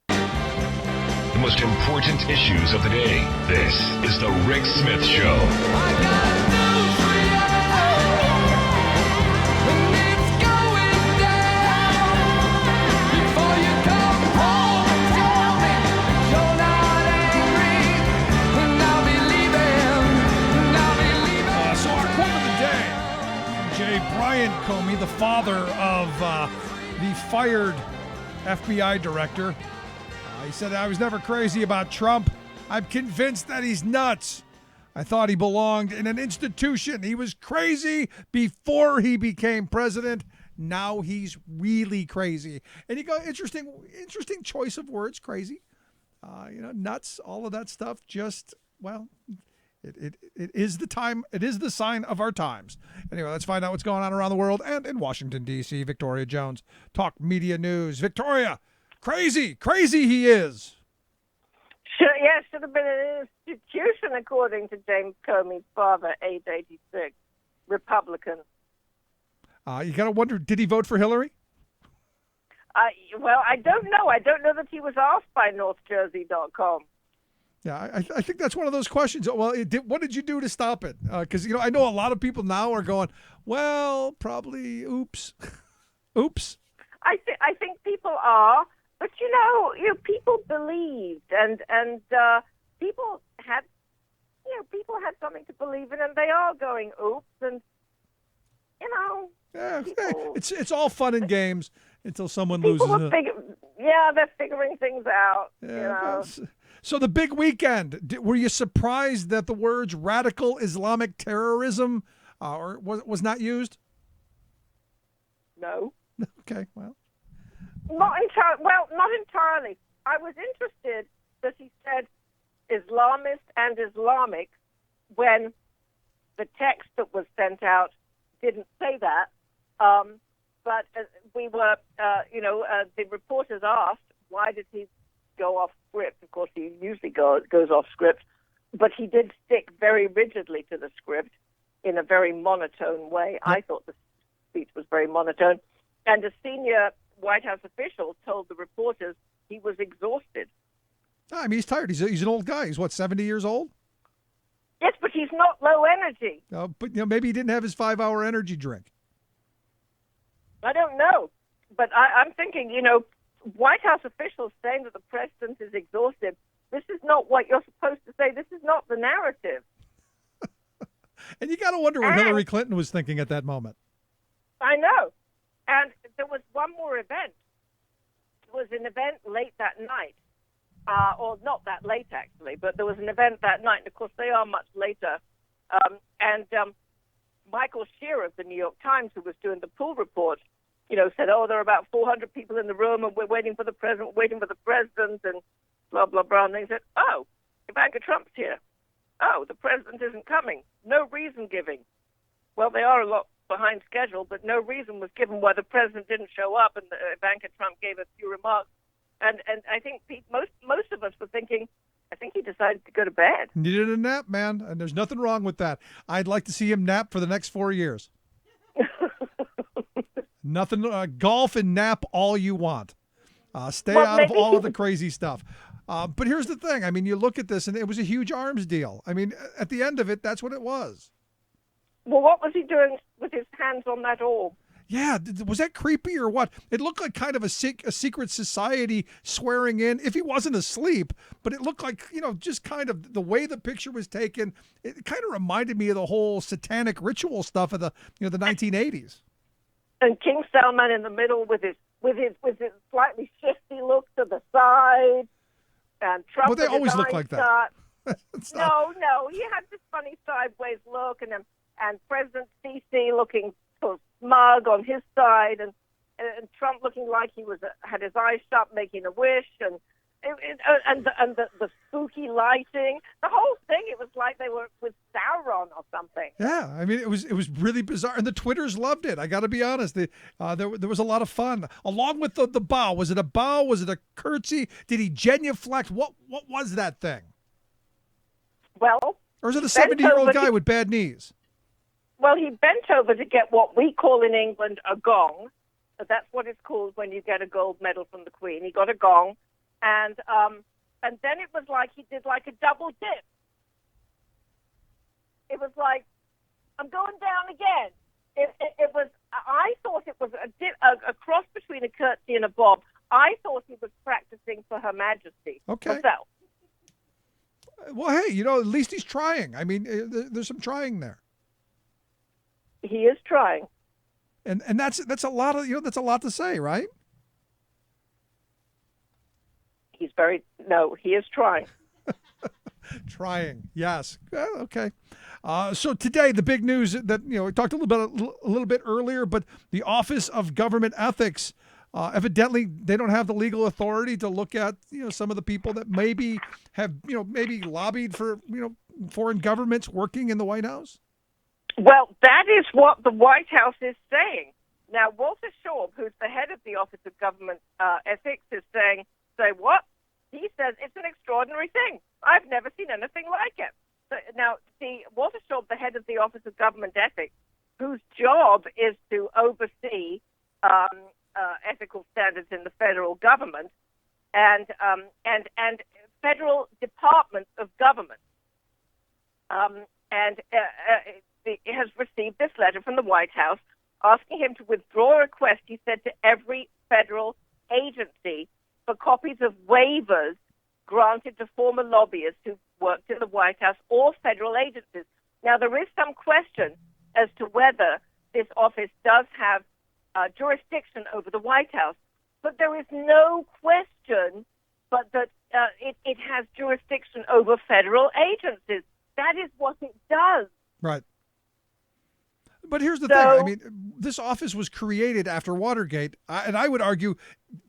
The most important issues of the day. This is The Rick Smith Show.
Brian Comey, the father of the fired FBI director, he said, "I was never crazy about Trump. I'm convinced that he's nuts. I thought he belonged in an institution. He was crazy before he became president. Now he's really crazy." And you go, interesting choice of words, crazy. Nuts, all of that stuff. Just, well, It is the time. It is the sign of our times. Anyway, let's find out what's going on around the world and in Washington, D.C. Victoria Jones, Talk Media News. Victoria, crazy he is.
Yes, should have been an institution, according to James Comey's father, age 86, Republican.
You got to wonder, did he vote for Hillary?
Well, I don't know. I don't know that he was asked by NorthJersey.com.
Yeah, I think that's one of those questions. Well, what did you do to stop it? Because, I know a lot of people now are going, well, probably, oops. Oops.
I think people are, But people believed, and people had something to believe in, and they are going oops, and people,
it's all fun and games until someone
people
loses.
they're figuring things out.
So the big weekend, were you surprised that the words radical Islamic terrorism or was not used?
No.
Okay, well.
Not entirely. I was interested that he said Islamist and Islamic when the text that was sent out didn't say that. But we were, the reporters asked, why did he go off script? Of course, he usually goes off script, but he did stick very rigidly to the script in a very monotone way. I thought the speech was very monotone. And a senior White House official told the reporters he was exhausted.
I mean, he's tired. He's an old guy. He's, 70 years old?
Yes, but he's not low energy.
But maybe he didn't have his 5-hour energy drink.
I don't know. But I'm thinking, White House officials saying that the president is exhausted, this is not what you're supposed to say. This is not the narrative.
And you got to wonder what Hillary Clinton was thinking at that moment.
I know. And there was one more event. It was an event late that night. Or not that late, actually, but there was an event that night. And, of course, they are much later. Michael Shearer of the New York Times, who was doing the pool report, said, there are about 400 people in the room, and we're waiting for the president, and blah, blah, blah. And they said, Ivanka Trump's here. The president isn't coming. No reason giving. Well, they are a lot behind schedule, but no reason was given why the president didn't show up, and Ivanka Trump gave a few remarks. And I think most of us were thinking, I think he decided to go to bed.
Needed a nap, man, and there's nothing wrong with that. I'd like to see him nap for the next 4 years. Nothing, golf and nap all you want. Stay out of all of the crazy stuff. But here's the thing. I mean, you look at this, and it was a huge arms deal. I mean, at the end of it, that's what it was.
Well, what was he doing with his hands on that orb?
Yeah, was that creepy or what? It looked like kind of a secret society swearing in, if he wasn't asleep, but it looked like, just kind of the way the picture was taken, it kind of reminded me of the whole satanic ritual stuff of the 1980s.
And King Salman in the middle with his slightly shifty look to the side, and Trump.
Well, they always look like that.
No, he had this funny sideways look, and President Sisi looking sort of smug on his side, and Trump looking like he had his eyes shut, making a wish, and the spooky lighting, the whole thing. It was like they were with Sauron or something.
Yeah, I mean, it was really bizarre, and the Twitters loved it. I got to be honest. There was a lot of fun along with the bow. Was it a bow? Was it a curtsy? Did he genuflect? What was that thing?
Well,
or is it a 70-year-old guy with bad knees?
Well, he bent over to get what we call in England a gong. That's what it's called when you get a gold medal from the Queen. He got a gong, and then it was like he did like a double dip. It was like, I'm going down again. It was. I thought it was a dip, a cross between a curtsy and a bob. I thought he was practicing for Her Majesty herself.
Well, hey, at least he's trying. I mean, there's some trying there.
He is trying,
and that's a lot of that's a lot to say, right?
He is trying.
Trying, yes. Okay. So today, the big news that we talked a little bit earlier, but the Office of Government Ethics, evidently, they don't have the legal authority to look at some of the people that maybe have maybe lobbied for foreign governments working in the White House.
Well, that is what the White House is saying. Now, Walter Shaub, who's the head of the Office of Government Ethics, is saying, say what? He says it's an extraordinary thing. I've never seen anything like it. So, now, see, Walter Shaub, the head of the Office of Government Ethics, whose job is to oversee ethical standards in the federal government and federal departments of government, has received this letter from the White House asking him to withdraw a request, he said, to every federal agency for copies of waivers granted to former lobbyists who worked in the White House or federal agencies. Now, there is some question as to whether this office does have jurisdiction over the White House, but there is no question but that it has jurisdiction over federal agencies. That is what it does.
Right. But here's the thing. I mean, this office was created after Watergate, and I would argue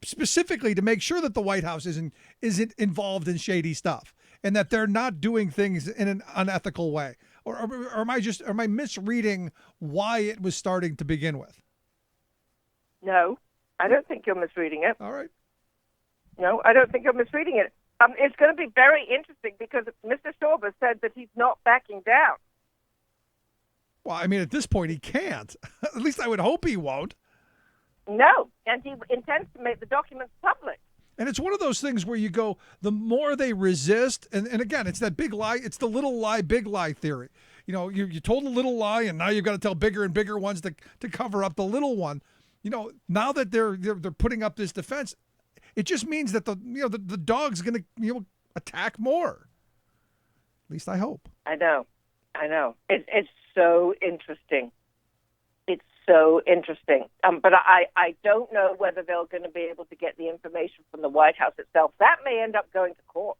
specifically to make sure that the White House isn't involved in shady stuff and that they're not doing things in an unethical way. Or am I misreading why it was starting to begin with?
No, I don't think you're misreading it.
All right.
No, I don't think you're misreading it. It's going to be very interesting because Mr. Schauber said that he's not backing down.
Well, I mean, at this point, he can't. At least I would hope he won't.
No, and he intends to make the documents public.
And it's one of those things where you go, the more they resist, and again, it's that big lie, it's the little lie, big lie theory. You know, you told a little lie, and now you've got to tell bigger and bigger ones to cover up the little one. You know, now that they're putting up this defense, it just means that the dog's going to attack more. At least I hope.
I know. It's so interesting. It's so interesting. But I don't know whether they're going to be able to get the information from the White House itself. That may end up going to court.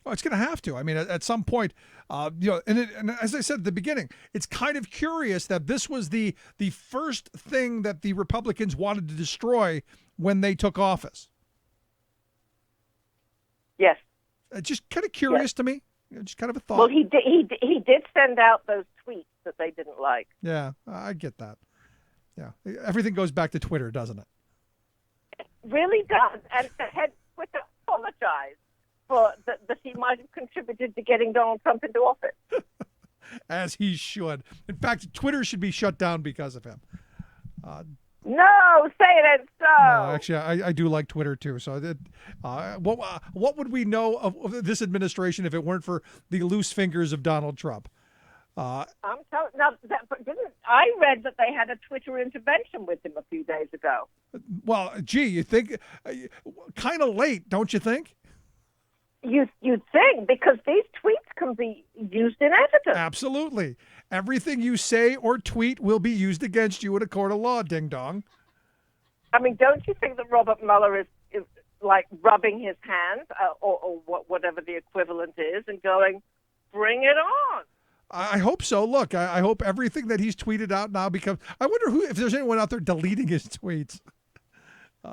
Well, it's going to have to. I mean, at some point, and as I said at the beginning, it's kind of curious that this was the first thing that the Republicans wanted to destroy when they took office.
Yes.
Just kind of curious to me. Just kind of a thought.
Well, he did send out those tweets that they didn't like.
Yeah, I get that. Yeah, everything goes back to Twitter, doesn't it?
It really does. And the head Twitter apologized for that he might have contributed to getting Donald Trump into office.
As he should. In fact, Twitter should be shut down because of him.
No, say it ain't so.
No, actually, I do like Twitter too. So, what would we know of this administration if it weren't for the loose fingers of Donald Trump?
I'm telling. Now, I read that they had a Twitter intervention with him a few days ago.
Well, gee, you think kind of late, don't you think?
You'd think, because these tweets can be used in evidence.
Absolutely. Everything you say or tweet will be used against you in a court of law, ding dong.
I mean, don't you think that Robert Mueller is like rubbing his hands or whatever the equivalent is and going, bring it on?
I hope so. Look, I hope everything that he's tweeted out now becomes. I wonder if there's anyone out there deleting his tweets.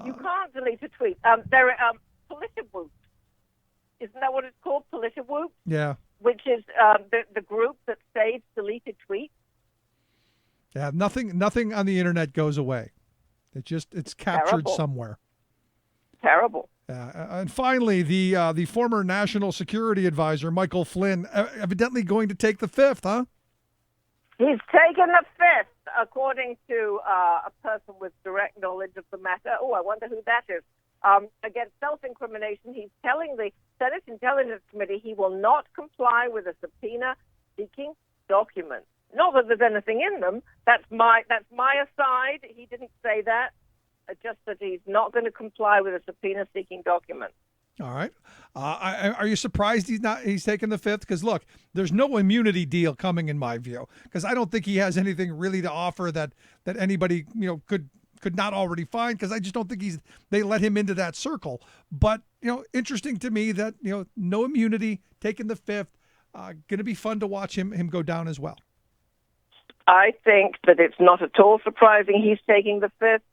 You can't delete a tweet. There are Politiwoop. Isn't that what it's called? Politiwoop?
Yeah.
Which is the group that saves deleted tweets.
Yeah, nothing on the internet goes away. It's captured
Terrible.
Somewhere.
Terrible.
And finally, the former National Security Advisor, Michael Flynn, evidently going to take the fifth, huh?
He's taken the fifth, according to a person with direct knowledge of the matter. Oh, I wonder who that is. Against self-incrimination, he's telling the Senate Intelligence Committee he will not comply with a subpoena seeking documents. Not that there's anything in them. That's my aside. He didn't say that. Just that he's not going to comply with a subpoena seeking documents.
All right. Are you surprised he's taken the fifth? Because look, there's no immunity deal coming in my view. Because I don't think he has anything really to offer that anybody could not already find, because I just don't think they let him into that circle. But, interesting to me that, no immunity, taking the fifth, going to be fun to watch him go down as well.
I think that it's not at all surprising he's taking the fifth.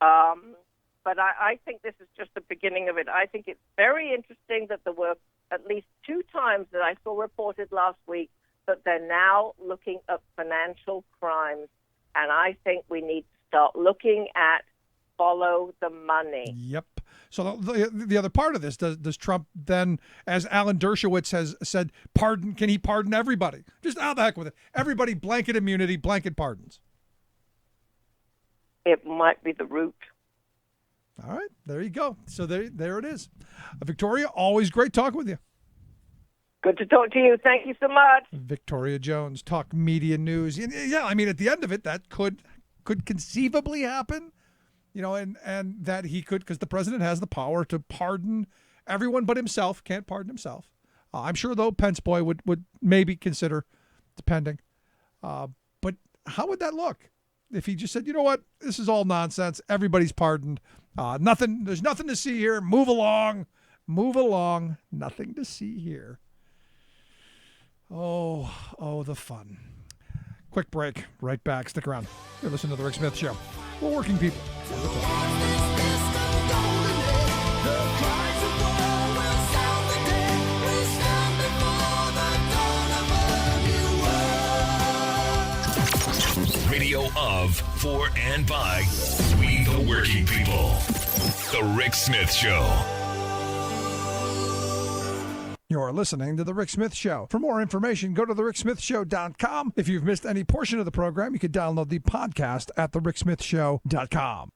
But I think this is just the beginning of it. I think it's very interesting that there were at least 2 times that I saw reported last week that they're now looking at financial crimes. And I think we need to start looking at follow the money.
Yep. So the other part of this, does Trump then, as Alan Dershowitz has said, can he pardon everybody? Just out the heck with it. Everybody, blanket immunity, blanket pardons.
It might be the route.
All right, there you go. So there it is. Victoria, always great talking with you.
Good to talk to you. Thank you so much.
Victoria Jones, Talk Media News. Yeah, I mean, at the end of it, that could conceivably happen. and that he could, because the president has the power to pardon everyone but himself, can't pardon himself. I'm sure, though, Pence boy would maybe consider, depending. But how would that look if he just said, you know what, this is all nonsense, everybody's pardoned, there's nothing to see here, move along, nothing to see here. Oh, the fun. Quick break, right back, stick around. You're listening to The Rick Smith Show. We're working people.
Radio of, for, and by we the working people. The Rick Smith Show.
You're listening to The Rick Smith Show. For more information, go to thericksmithshow.com. If you've missed any portion of the program, you can download the podcast at thericksmithshow.com.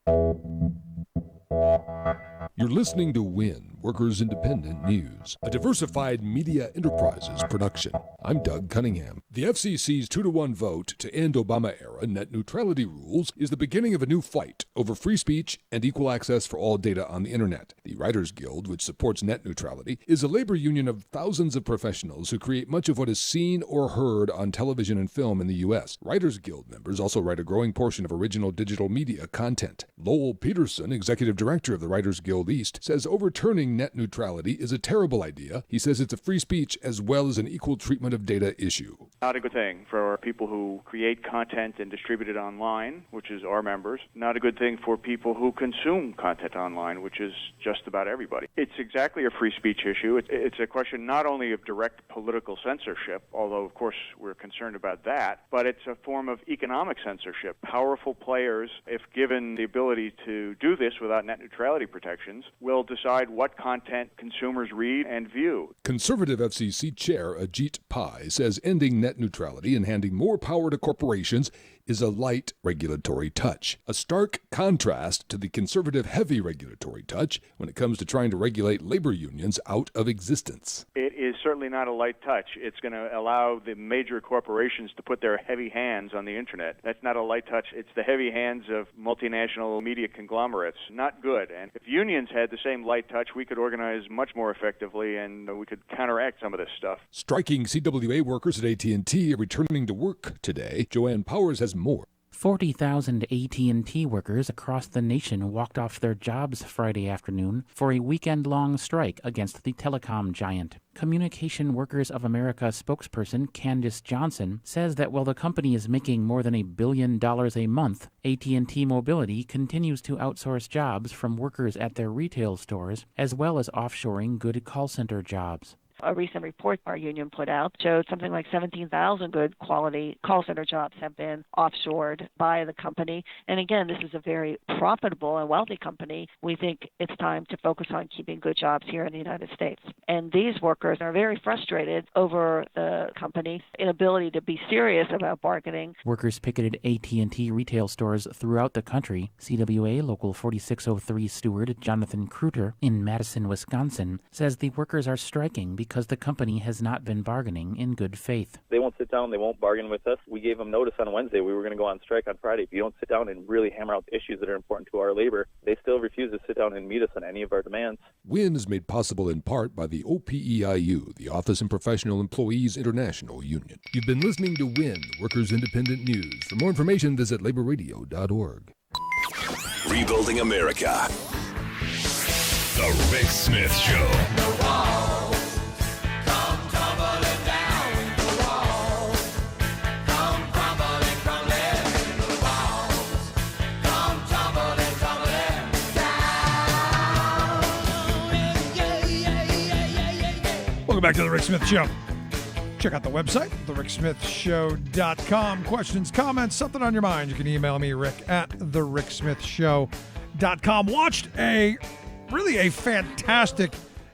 You're listening to WIN, Workers Independent News, a diversified media enterprises production. I'm Doug Cunningham. The FCC's 2-to-1 vote to end Obama-era net neutrality rules is the beginning of a new fight over free speech and equal access for all data on the internet. The Writers Guild, which supports net neutrality, is a labor union of thousands of professionals who create much of what is seen or heard on television and film in the U.S. Writers Guild members also write a growing portion of original digital media content. Lowell Peterson, executive director of the Writers Guild East, says overturning net neutrality is a terrible idea. He says it's a free speech as well as an equal treatment of data issue.
Not a good thing for people who create content and distribute it online, which is our members. Not a good thing for people who consume content online, which is just about everybody. It's exactly a free speech issue. It's a question not only of direct political censorship, although of course we're concerned about that, but it's a form of economic censorship. Powerful players, if given the ability to do this without net neutrality protections, will decide what content consumers read and view.
Conservative FCC Chair Ajit Pai says ending net neutrality and handing more power to corporations is a light regulatory touch, a stark contrast to the conservative heavy regulatory touch when it comes to trying to regulate labor unions out of existence.
It is certainly not a light touch. It's going to allow the major corporations to put their heavy hands on the internet. That's not a light touch. It's the heavy hands of multinational media conglomerates. Not good. And if unions had the same light touch, we could organize much more effectively and we could counteract some of this stuff.
Striking CWA workers at AT&T are returning to work today. Joanne Powers has more.
40,000 AT&T workers across the nation walked off their jobs Friday afternoon for a weekend-long strike against the telecom giant. Communication Workers of America spokesperson Candace Johnson says that while the company is making more than $1 billion a month, AT&T Mobility continues to outsource jobs from workers at their retail stores, as well as offshoring good call center jobs.
A recent report our union put out showed something like 17,000 good quality call center jobs have been offshored by the company. And again, this is a very profitable and wealthy company. We think it's time to focus on keeping good jobs here in the United States. And these workers are very frustrated over the company's inability to be serious about bargaining.
Workers picketed AT&T retail stores throughout the country. CWA Local 4603 steward Jonathan Kruter in Madison, Wisconsin, says the workers are striking because the company has not been bargaining in good faith.
They won't sit down. They won't bargain with us. We gave them notice on Wednesday. We were going to go on strike on Friday. If you don't sit down and really hammer out the issues that are important to our labor, they still refuse to sit down and meet us on any of our demands.
WIN is made possible in part by the OPEIU, the Office and Professional Employees International Union. You've been listening to WIN, Workers Independent News. For more information, visit laborradio.org.
Rebuilding America. The Rick Smith Show.
Welcome back to The Rick Smith Show. Check out the website, thericksmithshow.com. Questions, comments, something on your mind, you can email me, Rick, at thericksmithshow.com. Watched a fantastic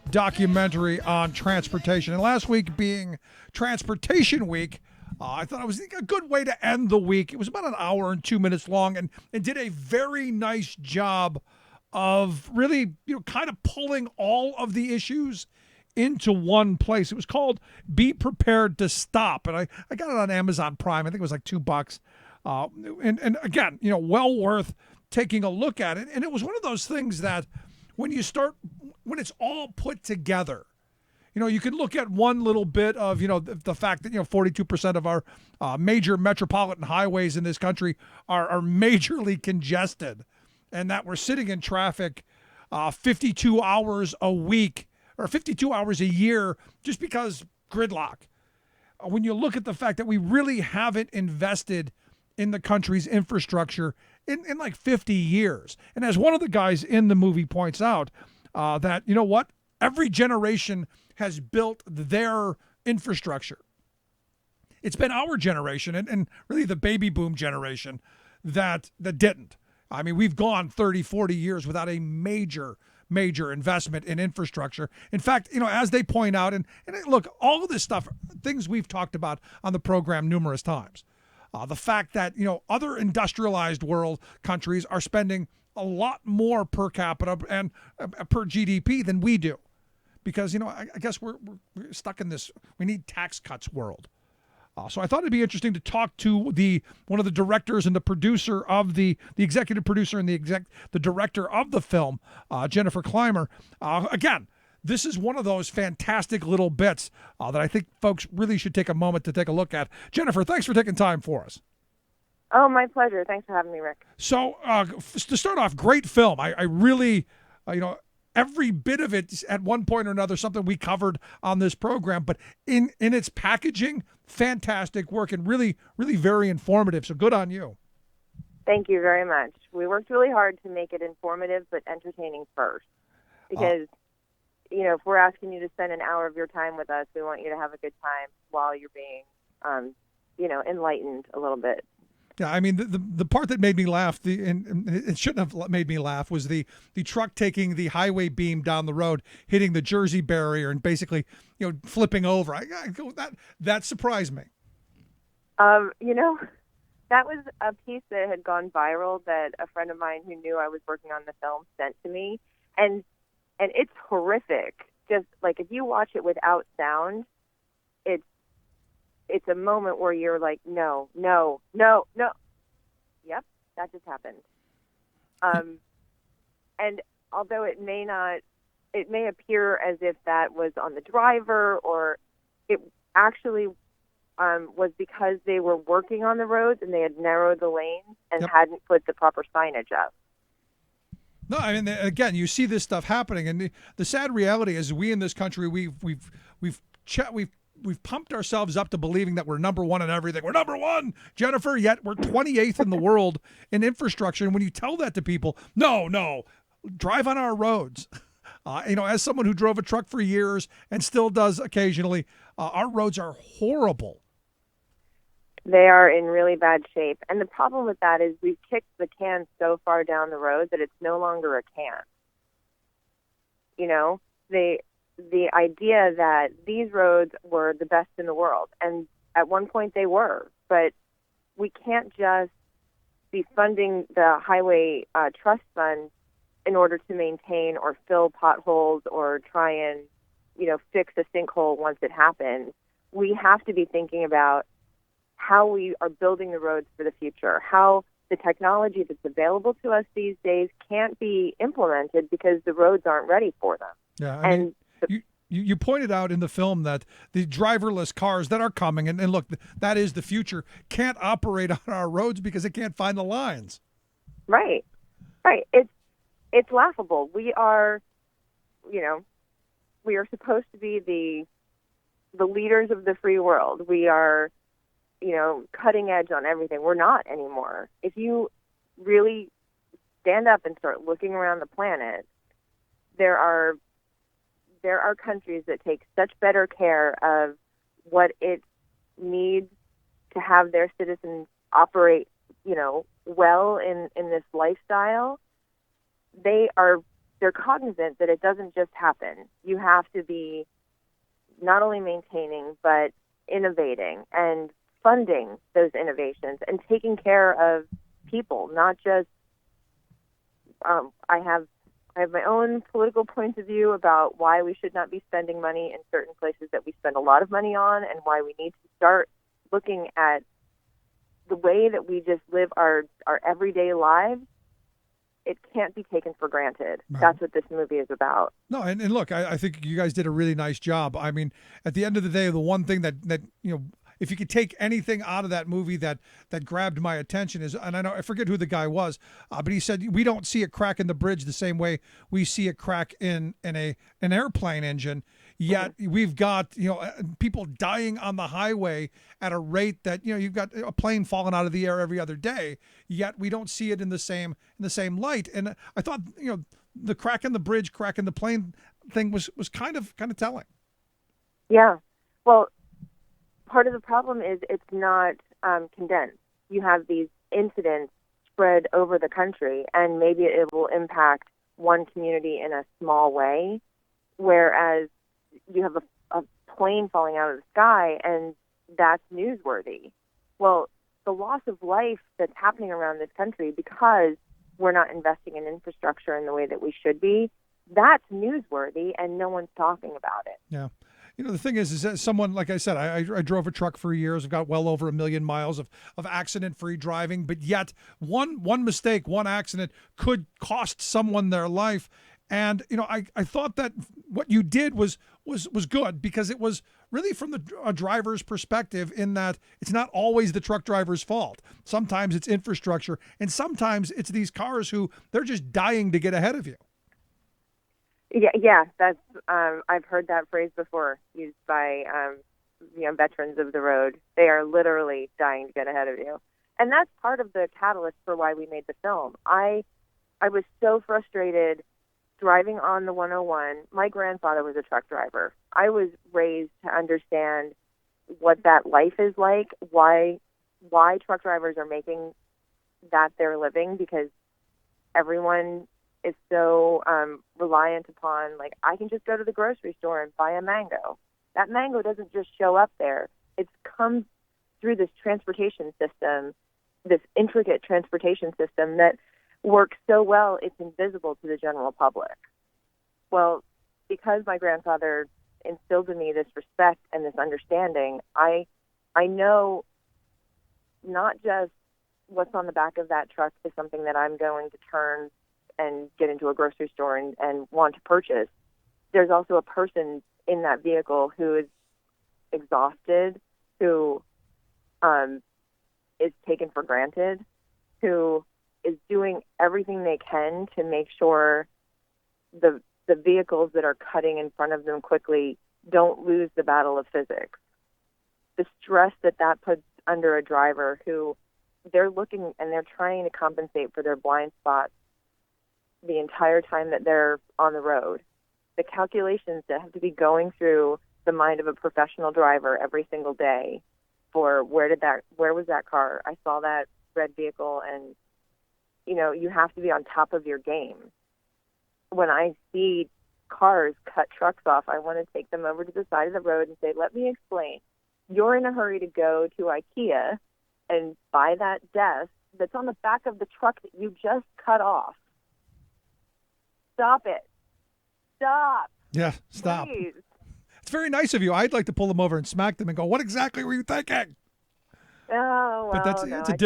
documentary on transportation. And last week being Transportation Week, I thought it was a good way to end the week. It was about an hour and 2 minutes long and did a very nice job of really, kind of pulling all of the issues into one place. It was called Be Prepared to Stop. And I got it on Amazon Prime. I think it was like $2. And again, well worth taking a look at it, and it was one of those things that when it's all put together, you can look at one little bit of, the fact that, 42% of our major metropolitan highways in this country are majorly congested, and that we're sitting in traffic 52 hours a week or 52 hours a year just because gridlock. When you look at the fact that we really haven't invested in the country's infrastructure in like 50 years. And as one of the guys in the movie points out, that, every generation has built their infrastructure. It's been our generation and really the baby boom generation that didn't. I mean, we've gone 30, 40 years without a major investment in infrastructure. In fact, as they point out, and look, all of this stuff, things we've talked about on the program numerous times. The fact that, other industrialized world countries are spending a lot more per capita and per GDP than we do. Because, I guess we're stuck in this, we need tax cuts world. So I thought it'd be interesting to talk to one of the directors and the producer of the executive producer and the director of the film, Jennifer Clymer. Again, this is one of those fantastic little bits that I think folks really should take a moment to take a look at. Jennifer, thanks for taking time for us.
Oh, my pleasure. Thanks for having me, Rick.
So to start off, great film. I really, every bit of it at one point or another, something we covered on this program, but in its packaging, fantastic work and really, really very informative. So good on you.
Thank you very much. We worked really hard to make it informative, but entertaining first. Because, if we're asking you to spend an hour of your time with us, we want you to have a good time while you're being, enlightened a little bit.
Yeah, I mean, the part that made me laugh, and it shouldn't have made me laugh, was the truck taking the highway beam down the road, hitting the Jersey barrier, and basically, flipping over. That surprised me.
That was a piece that had gone viral that a friend of mine who knew I was working on the film sent to me, and it's horrific. Just like if you watch it without sound, it's a moment where you're like, no. Yep, that just happened. And although it may appear as if that was on the driver, or it actually was because they were working on the roads and they had narrowed the lanes and hadn't put the proper signage up.
No, I mean, again, you see this stuff happening, and the sad reality is, we in this country, we've pumped ourselves up to believing that we're number one in everything. We're number one, Jennifer, yet we're 28th in the world in infrastructure. And when you tell that to people, no, drive on our roads. As someone who drove a truck for years and still does occasionally, our roads are horrible.
They are in really bad shape. And the problem with that is we've kicked the can so far down the road that it's no longer a can. The idea that these roads were the best in the world, and at one point they were, but we can't just be funding the highway trust fund in order to maintain or fill potholes or try and, fix a sinkhole once it happens. We have to be thinking about how we are building the roads for the future, how the technology that's available to us these days can't be implemented because the roads aren't ready for them.
Yeah, I mean, you pointed out in the film that the driverless cars that are coming, and look, that is the future, can't operate on our roads because they can't find the lines.
Right. It's laughable. We are supposed to be the leaders of the free world. We are, cutting edge on everything. We're not anymore. If you really stand up and start looking around the planet, there are countries that take such better care of what it needs to have their citizens operate, well in this lifestyle. They're cognizant that it doesn't just happen. You have to be not only maintaining, but innovating and funding those innovations and taking care of people, not just, I have my own political point of view about why we should not be spending money in certain places that we spend a lot of money on, and why we need to start looking at the way that we just live our everyday lives it can't be taken for granted.
Right.
That's what this movie is about.
No, and look, I think you guys did a really nice job. I mean, at the end of the day, the one thing that if you could take anything out of that movie that grabbed my attention is, and I forget who the guy was, but he said we don't see a crack in the bridge the same way we see a crack in an airplane engine. Yet we've got people dying on the highway at a rate that you've got a plane falling out of the air every other day. Yet we don't see it in the same light. And I thought the crack in the bridge, crack in the plane thing was kind of telling.
Yeah. Well, part of the problem is it's not condensed. You have these incidents spread over the country, and maybe it will impact one community in a small way, whereas you have a plane falling out of the sky, and that's newsworthy. Well, the loss of life that's happening around this country because we're not investing in infrastructure in the way that we should be, that's newsworthy, and no one's talking about it.
Yeah. The thing is that someone, like I said, I drove a truck for years. I've got well over 1 million miles of accident-free driving, but yet one mistake, one accident could cost someone their life. And, I thought that what you did was good because it was really from a driver's perspective in that it's not always the truck driver's fault. Sometimes it's infrastructure, and sometimes it's these cars who they're just dying to get ahead of you.
Yeah, that's I've heard that phrase before used by veterans of the road. They are literally dying to get ahead of you, and that's part of the catalyst for why we made the film. I was so frustrated driving on the 101. My grandfather was a truck driver. I was raised to understand what that life is like, why truck drivers are making that their living, because everyone is so reliant upon, like, I can just go to the grocery store and buy a mango. That mango doesn't just show up there. It comes through this transportation system, this intricate transportation system that works so well it's invisible to the general public. Well, because my grandfather instilled in me this respect and this understanding, I know not just what's on the back of that truck is something that I'm going to turn and get into a grocery store and want to purchase. There's also a person in that vehicle who is exhausted, who is taken for granted, who is doing everything they can to make sure the vehicles that are cutting in front of them quickly don't lose the battle of physics. The stress that puts under a driver who they're looking and they're trying to compensate for their blind spots the entire time that they're on the road. The calculations that have to be going through the mind of a professional driver every single day for where was that car? I saw that red vehicle, and you have to be on top of your game. When I see cars cut trucks off, I want to take them over to the side of the road and say, let me explain. You're in a hurry to go to IKEA and buy that desk that's on the back of the truck that you just cut off. Stop it. Stop.
Yeah, stop.
Please.
It's very nice of you. I'd like to pull them over and smack them and go, what exactly were you thinking?
Oh, well,
but it's a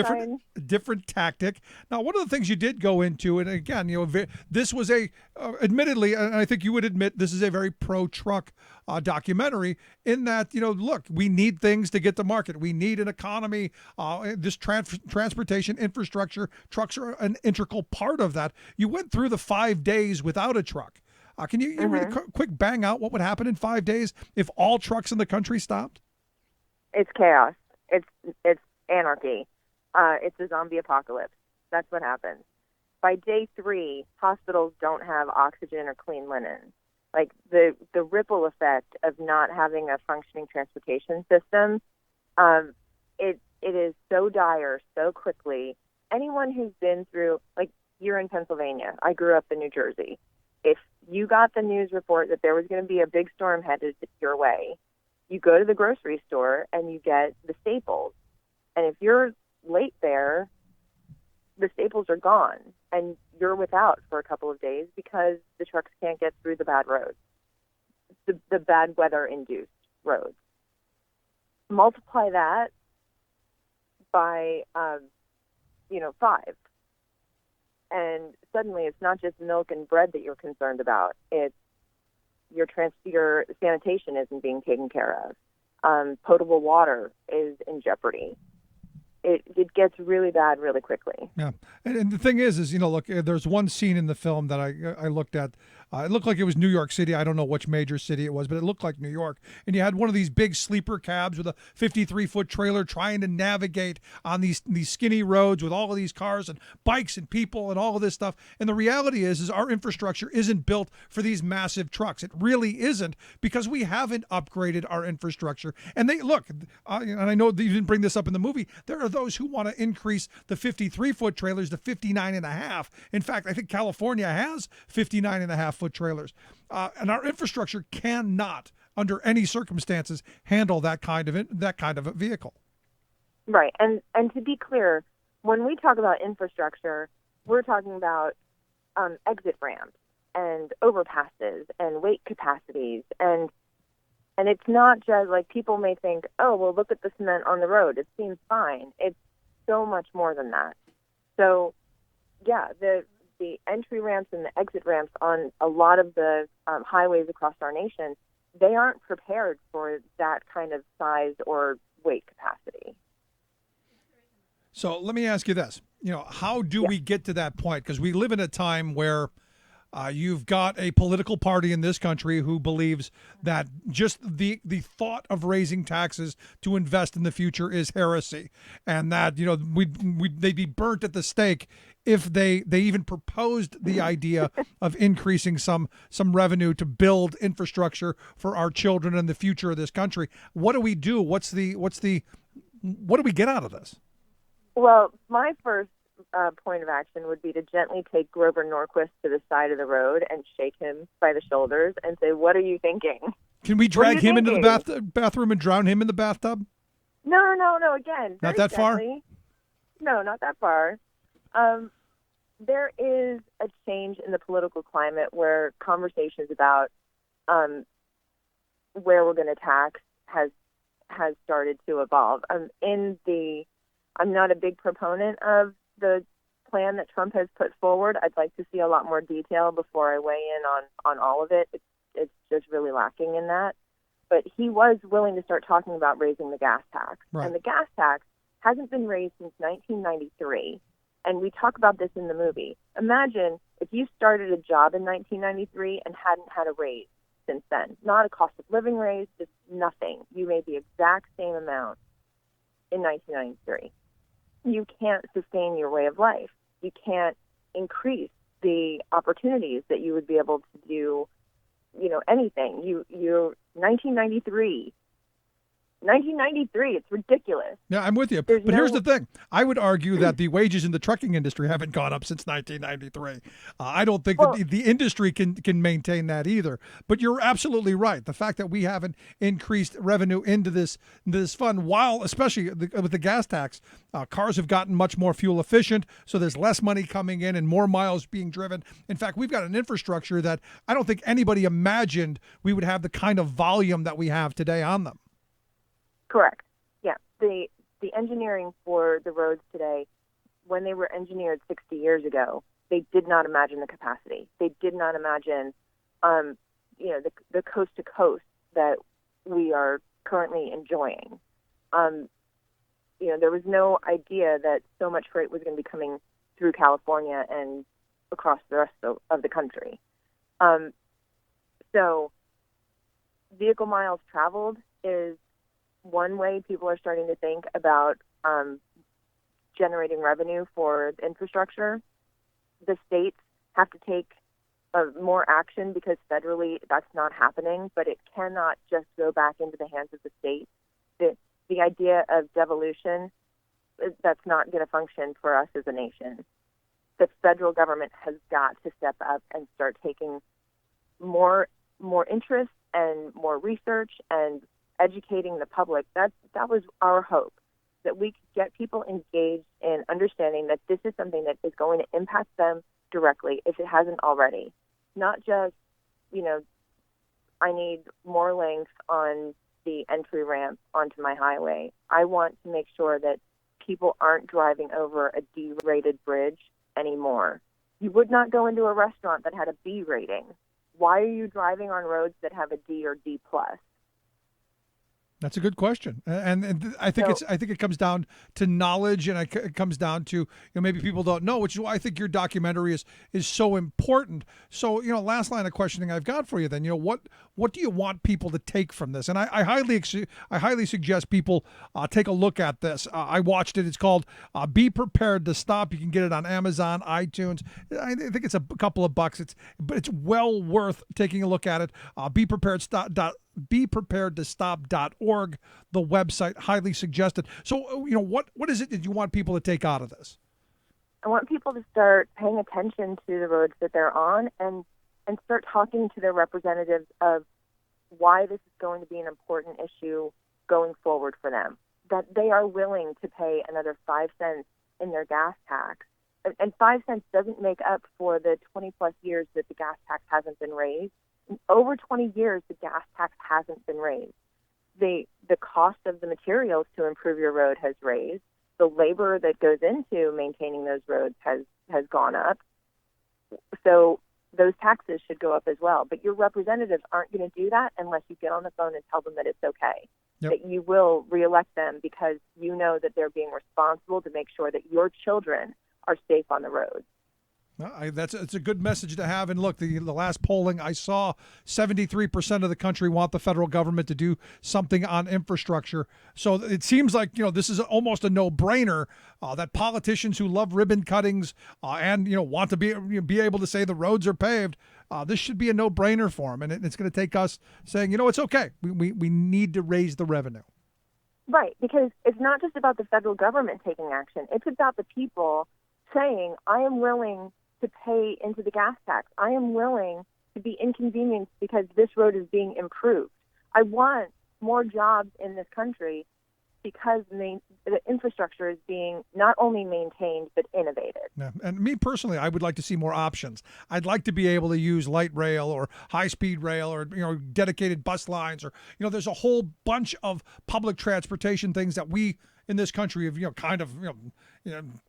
different tactic. Now, one of the things you did go into, and again, this was admittedly, and I think you would admit, this is a very pro-truck documentary in that, look, we need things to get to market. We need an economy, this transportation infrastructure. Trucks are an integral part of that. You went through the 5 days without a truck. Can you really quick bang out what would happen in 5 days if all trucks in the country stopped?
It's chaos. It's anarchy. It's a zombie apocalypse. That's what happens. By day 3, hospitals don't have oxygen or clean linen. Like the ripple effect of not having a functioning transportation system, it is so dire so quickly. Anyone who's been through, like, you're in Pennsylvania. I grew up in New Jersey. If you got the news report that there was going to be a big storm headed your way, you go to the grocery store and you get the staples. And if you're late there, the staples are gone and you're without for a couple of days because the trucks can't get through the bad roads, the bad weather-induced roads. Multiply that by, 5. And suddenly it's not just milk and bread that you're concerned about. It's your sanitation isn't being taken care of. Potable water is in jeopardy. It gets really bad really quickly.
Yeah, and the thing is, look, there's one scene in the film that I looked at. It looked like it was New York City. I don't know which major city it was, but it looked like New York. And you had one of these big sleeper cabs with a 53-foot trailer trying to navigate on these skinny roads with all of these cars and bikes and people and all of this stuff. And the reality is our infrastructure isn't built for these massive trucks. It really isn't, because we haven't upgraded our infrastructure. And and I know that you didn't bring this up in the movie. There are those who want to increase the 53-foot trailers to 59 and a half. In fact, I think California has 59 and a half foot trailers. And our infrastructure cannot, under any circumstances, handle that kind of a vehicle.
Right. And to be clear, when we talk about infrastructure, we're talking about exit ramps and overpasses and weight capacities. And it's not just like people may think, oh, well, look at the cement on the road. It seems fine. It's so much more than that. So, yeah, the entry ramps and the exit ramps on a lot of the highways across our nation, they aren't prepared for that kind of size or weight capacity.
So let me ask you this. How do we get to that point? Because we live in a time where you've got a political party in this country who believes that just the thought of raising taxes to invest in the future is heresy, and that they'd be burnt at the stake if they even proposed the idea of increasing some revenue to build infrastructure for our children and the future of this country. What do we do? What do we get out of this?
Well, my first point of action would be to gently take Grover Norquist to the side of the road and shake him by the shoulders and say, "What are you thinking?"
Can we drag him into the bathroom and drown him in the bathtub?
No. Again,
not that
gently. Far. No, not that far. There is a change in the political climate where conversations about where we're going to tax has started to evolve. I'm not a big proponent of the plan that Trump has put forward. I'd like to see a lot more detail before I weigh in on all of it. It's just really lacking in that. But he was willing to start talking about raising the gas tax. Right. And the gas tax hasn't been raised since 1993. And we talk about this in the movie. Imagine if you started a job in 1993 and hadn't had a raise since then. Not a cost of living raise, just nothing. You made the exact same amount in 1993. You can't sustain your way of life. You can't increase the opportunities that you would be able to do, anything. You're 1993, it's ridiculous.
Yeah, I'm with you. Here's the thing. I would argue that the wages in the trucking industry haven't gone up since 1993. I don't think that the industry can maintain that either. But you're absolutely right. The fact that we haven't increased revenue into this fund, while especially with the gas tax, cars have gotten much more fuel efficient, so there's less money coming in and more miles being driven. In fact, we've got an infrastructure that I don't think anybody imagined we would have the kind of volume that we have today on them.
Correct. Yeah. The engineering for the roads today, when they were engineered 60 years ago, they did not imagine the capacity. They did not imagine, the coast to coast that we are currently enjoying. There was no idea that so much freight was going to be coming through California and across the rest of the country. So vehicle miles traveled is one way people are starting to think about generating revenue for infrastructure. The states have to take more action because federally that's not happening, but it cannot just go back into the hands of the states. The idea of devolution, that's not going to function for us as a nation. The federal government has got to step up and start taking more interest and more research and educating the public. That was our hope, that we could get people engaged in understanding that this is something that is going to impact them directly if it hasn't already. Not just, I need more length on the entry ramp onto my highway. I want to make sure that people aren't driving over a D-rated bridge anymore. You would not go into a restaurant that had a B rating. Why are you driving on roads that have a D or D plus?
That's a good question, and I think I think it comes down to knowledge, and it comes down to maybe people don't know, which is why I think your documentary is so important. So last line of questioning I've got for you then, what do you want people to take from this? And I highly suggest people take a look at this. I watched it. It's called "Be Prepared to Stop." You can get it on Amazon, iTunes. I think it's a couple of bucks. But it's well worth taking a look at it. BePreparedToStop.org, the website, highly suggested. So, what is it that you want people to take out of this?
I want people to start paying attention to the roads that they're on and start talking to their representatives of why this is going to be an important issue going forward for them, that they are willing to pay another 5 cents in their gas tax. And 5 cents doesn't make up for the 20-plus years that the gas tax hasn't been raised. In over 20 years, the gas tax hasn't been raised. The cost of the materials to improve your road has raised. The labor that goes into maintaining those roads has gone up. So those taxes should go up as well. But your representatives aren't going to do that unless you get on the phone and tell them that it's okay, that you will reelect them because you know that they're being responsible to make sure that your children are safe on the roads.
Well, it's a good message to have. And look, the last polling I saw, 73% of the country want the federal government to do something on infrastructure. So it seems like, this is almost a no-brainer that politicians who love ribbon cuttings and, want to be able to say the roads are paved, this should be a no-brainer for them. And it's going to take us saying, it's okay. We need to raise the revenue.
Right, because it's not just about the federal government taking action. It's about the people saying, I am willing to pay into the gas tax. I am willing to be inconvenienced because this road is being improved. I want more jobs in this country because the infrastructure is being not only maintained but innovated.
Yeah. And me personally, I would like to see more options. I'd like to be able to use light rail or high-speed rail or dedicated bus lines or there's a whole bunch of public transportation things that we in this country have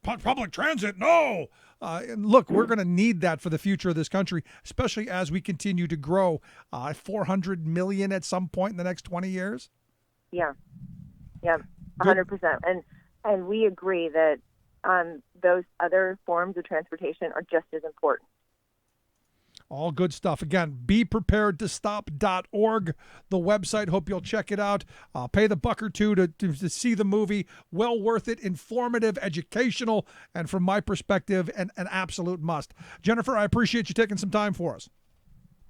public transit. No. And look, we're going to need that for the future of this country, especially as we continue to grow 400 million at some point in the next 20 years.
Yeah, 100%. And we agree that those other forms of transportation are just as important.
All good stuff. Again, BePreparedToStop.org, the website. Hope you'll check it out. Pay the buck or two to see the movie. Well worth it. Informative, educational, and from my perspective, an absolute must. Jennifer, I appreciate you taking some time for us.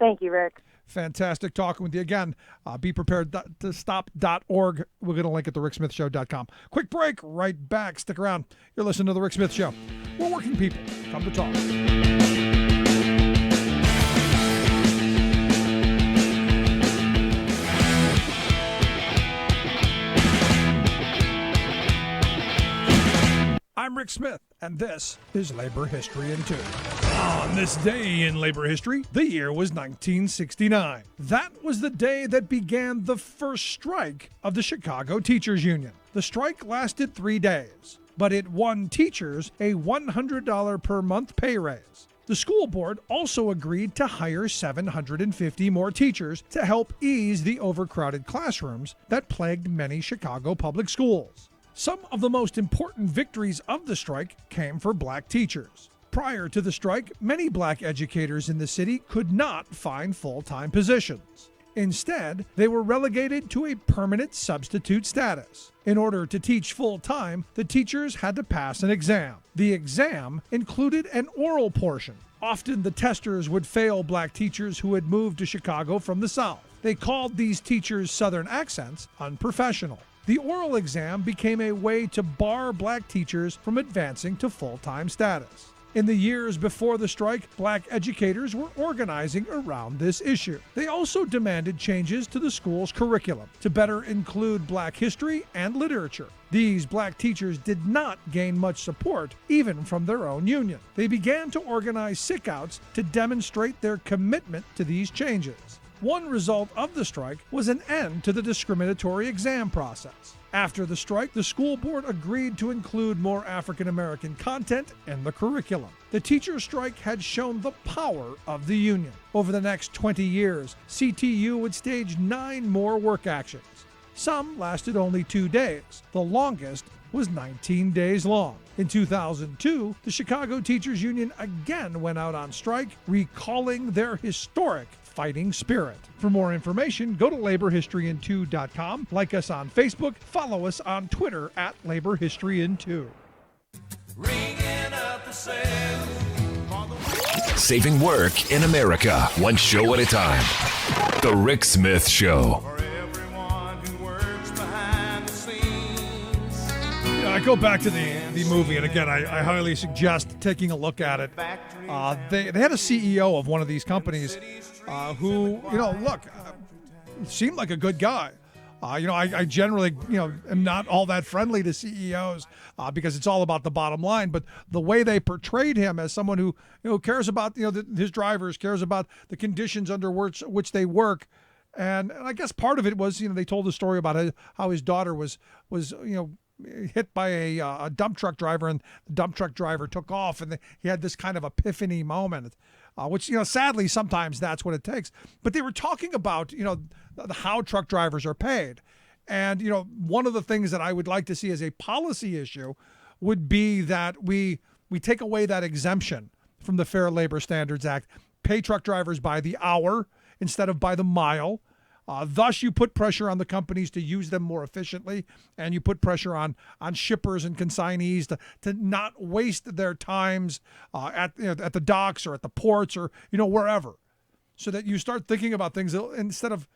Thank you, Rick.
Fantastic talking with you again. BePreparedToStop.org. We're going to link at thericksmithshow.com. Quick break. Right back. Stick around. You're listening to The Rick Smith Show. We're working people. Come to talk. I'm Rick Smith, and this is Labor History in 2. On this day in labor history, the year was 1969. That was the day that began the first strike of the Chicago Teachers Union. The strike lasted 3 days, but it won teachers a $100 per month pay raise. The school board also agreed to hire 750 more teachers to help ease the overcrowded classrooms that plagued many Chicago public schools. Some of the most important victories of the strike came for black teachers. Prior to the strike, many black educators in the city could not find full-time positions. Instead, they were relegated to a permanent substitute status. In order to teach full-time, the teachers had to pass an exam. The exam included an oral portion. Often the testers would fail black teachers who had moved to Chicago from the South. They called these teachers' Southern accents unprofessional. The oral exam became a way to bar black teachers from advancing to full-time status. In the years before the strike, black educators were organizing around this issue. They also demanded changes to the school's curriculum to better include black history and literature. These black teachers did not gain much support, even from their own union. They began to organize sickouts to demonstrate their commitment to these changes. One result of the strike was an end to the discriminatory exam process. After the strike, the school board agreed to include more African American content in the curriculum. The teacher strike had shown the power of the union. Over the next 20 years, CTU would stage 9 more work actions. Some lasted only 2 days. The longest was 19 days long. In 2002, the Chicago Teachers Union again went out on strike, recalling their historic fighting spirit. For more information, go to laborhistoryin2.com, like us on Facebook, follow us on Twitter at laborhistoryin2.
Saving work in America, one show at a time. The Rick Smith Show.
I go back to the movie, and again, I highly suggest taking a look at it. They had a CEO of one of these companies who, seemed like a good guy. I generally, am not all that friendly to CEOs because it's all about the bottom line. But the way they portrayed him as someone who, cares about, his drivers, cares about the conditions under which they work. And I guess part of it was, they told the story about how his daughter was hit by a dump truck driver, and the dump truck driver took off, and he had this kind of epiphany moment, which, sadly, sometimes that's what it takes. But they were talking about, how truck drivers are paid. And, one of the things that I would like to see as a policy issue would be that we take away that exemption from the Fair Labor Standards Act, pay truck drivers by the hour instead of by the mile. Thus, you put pressure on the companies to use them more efficiently, and you put pressure on shippers and consignees to not waste their times at the docks or at the ports or wherever, so that you start thinking about things instead of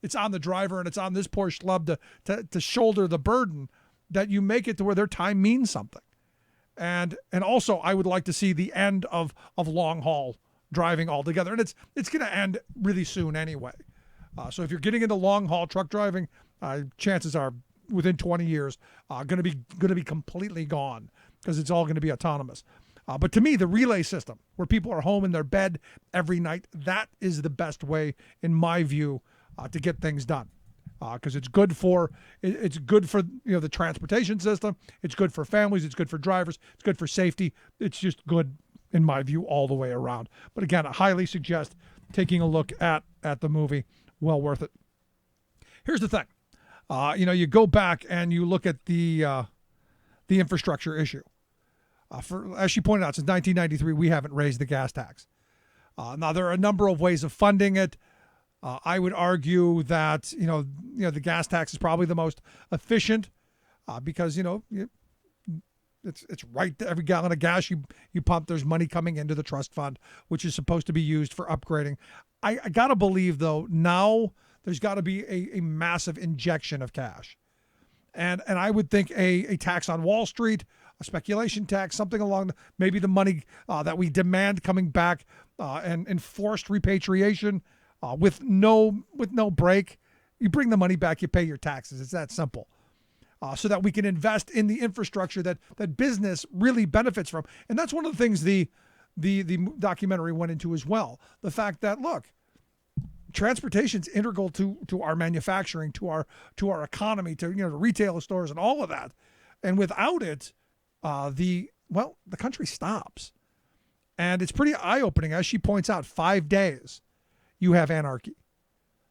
it's on the driver and it's on this poor schlub to shoulder the burden, that you make it to where their time means something. And also, I would like to see the end of long haul driving altogether, and it's going to end really soon anyway. So if you're getting into long-haul truck driving, chances are within 20 years going to be completely gone, because it's all going to be autonomous. But to me, the relay system, where people are home in their bed every night, that is the best way, in my view, to get things done. Because it's good for the transportation system. It's good for families. It's good for drivers. It's good for safety. It's just good, in my view, all the way around. But again, I highly suggest taking a look at the movie. Well worth it. Here's the thing. You go back and you look at the infrastructure issue. As she pointed out, since 1993, we haven't raised the gas tax. Now, there are a number of ways of funding it. I would argue that, the gas tax is probably the most efficient because, it's right to every gallon of gas you pump, there's money coming into the trust fund, which is supposed to be used for upgrading. I got to believe, though, now there's got to be a massive injection of cash. And I would think a tax on Wall Street, a speculation tax, something along maybe the money that we demand coming back and enforced repatriation with no break. You bring the money back, you pay your taxes. It's that simple. So that we can invest in the infrastructure that business really benefits from. And that's one of the things the documentary went into as well. The fact that, look, transportation's integral to our manufacturing, to our economy, to the retail stores and all of that. And without it, the country stops. And it's pretty eye-opening. As she points out, 5 days you have anarchy.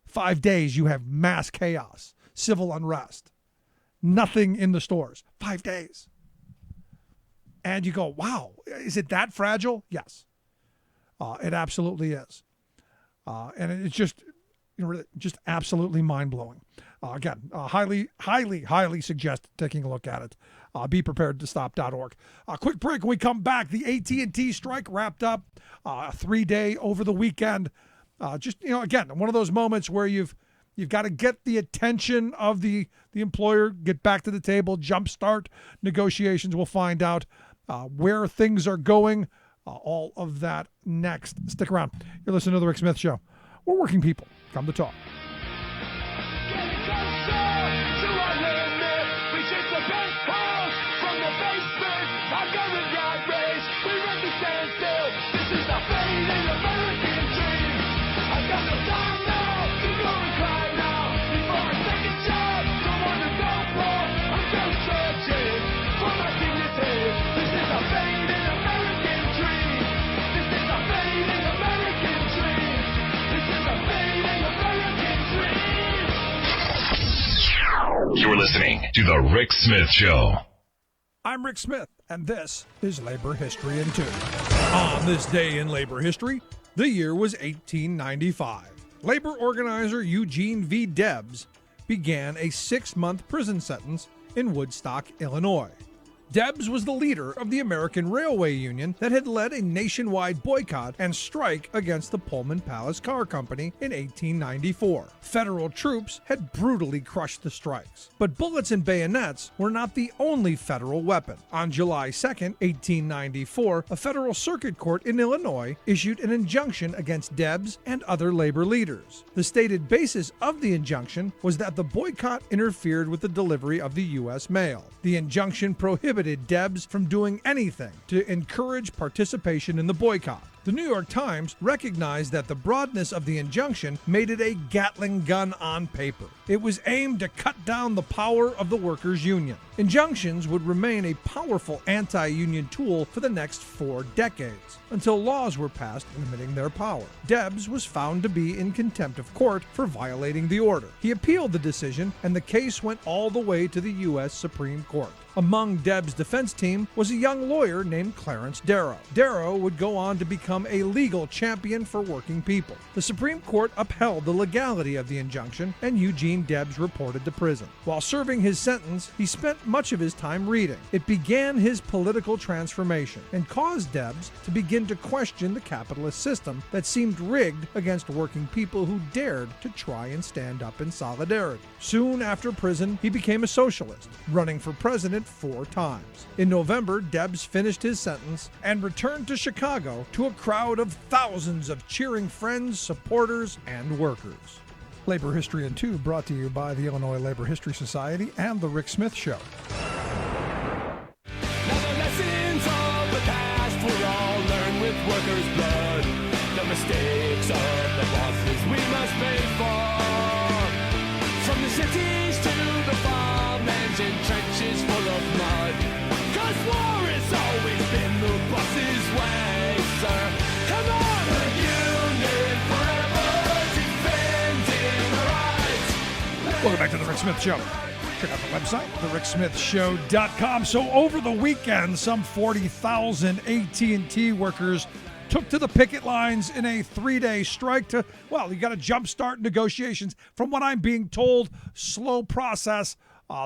5 days you have mass chaos, civil unrest. Nothing in the stores. 5 days. And you go, wow, is it that fragile? Yes. It absolutely is. And it's just absolutely mind-blowing. Again, highly suggest taking a look at it. Be prepared to stop.org. Quick break. When we come back, the AT&T strike wrapped up. A 3-day over the weekend. Again, one of those moments where you've got to get the attention of the employer, get back to the table, jumpstart negotiations. We'll find out where things are going. All of that next. Stick around. You're listening to The Rick Smith Show. We're working people. Come to talk.
This is the fate of the American dream. I got no time now.
You're listening to The Rick Smith Show.
I'm Rick Smith, and this is Labor History in 2. On this day in labor history, the year was 1895. Labor organizer Eugene V. Debs began a 6-month prison sentence in Woodstock, Illinois. Debs was the leader of the American Railway Union that had led a nationwide boycott and strike against the Pullman Palace Car Company in 1894. Federal troops had brutally crushed the strikes. But bullets and bayonets were not the only federal weapon. On July 2, 1894, a federal circuit court in Illinois issued an injunction against Debs and other labor leaders. The stated basis of the injunction was that the boycott interfered with the delivery of the U.S. mail. The injunction prohibited Debs from doing anything to encourage participation in the boycott. The New York Times recognized that the broadness of the injunction made it a Gatling gun on paper. It was aimed to cut down the power of the workers' union. Injunctions would remain a powerful anti-union tool for the next 4 decades, until laws were passed limiting their power. Debs was found to be in contempt of court for violating the order. He appealed the decision, and the case went all the way to the U.S. Supreme Court. Among Debs' defense team was a young lawyer named Clarence Darrow. Darrow would go on to become a legal champion for working people. The Supreme Court upheld the legality of the injunction, and Eugene Debs reported to prison. While serving his sentence, he spent much of his time reading. It began his political transformation and caused Debs to begin to question the capitalist system that seemed rigged against working people who dared to try and stand up in solidarity. Soon after prison, he became a socialist, running for president 4 times. In November, Debs finished his sentence and returned to Chicago to a crowd of thousands of cheering friends, supporters, and workers. Labor History in 2 brought to you by the Illinois Labor History Society and The Rick Smith Show.
Now the lessons of the past were all learned with workers' blood. The mistakes of the bosses we must pay for. From the cities to the farmlands and trenches full of mud. 'Cause war has always been the boss's way, sir. Come on! The union forever defending the rights.
Welcome back to The Rick Smith Show. Check out the website, thericksmithshow.com. So over the weekend, some 40,000 AT&T workers took to the picket lines in a 3-day strike to, well, you got to jumpstart negotiations. From what I'm being told, slow process.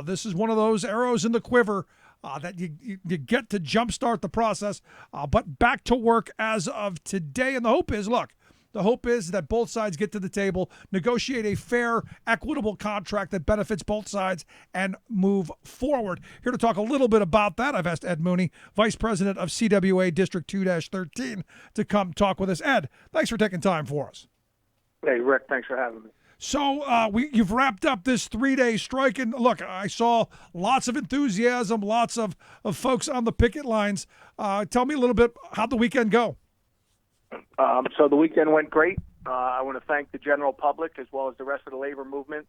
This is one of those arrows in the quiver that you get to jumpstart the process. But back to work as of today. And the hope is that both sides get to the table, negotiate a fair, equitable contract that benefits both sides, and move forward. Here to talk a little bit about that, I've asked Ed Mooney, Vice President of CWA District 2-13, to come talk with us. Ed, thanks for taking time for us.
Hey, Rick, thanks for having me.
So you've wrapped up this 3-day strike, and look, I saw lots of enthusiasm, lots of folks on the picket lines. Tell me a little bit, how'd the weekend go?
So the weekend went great. I want to thank the general public as well as the rest of the labor movement,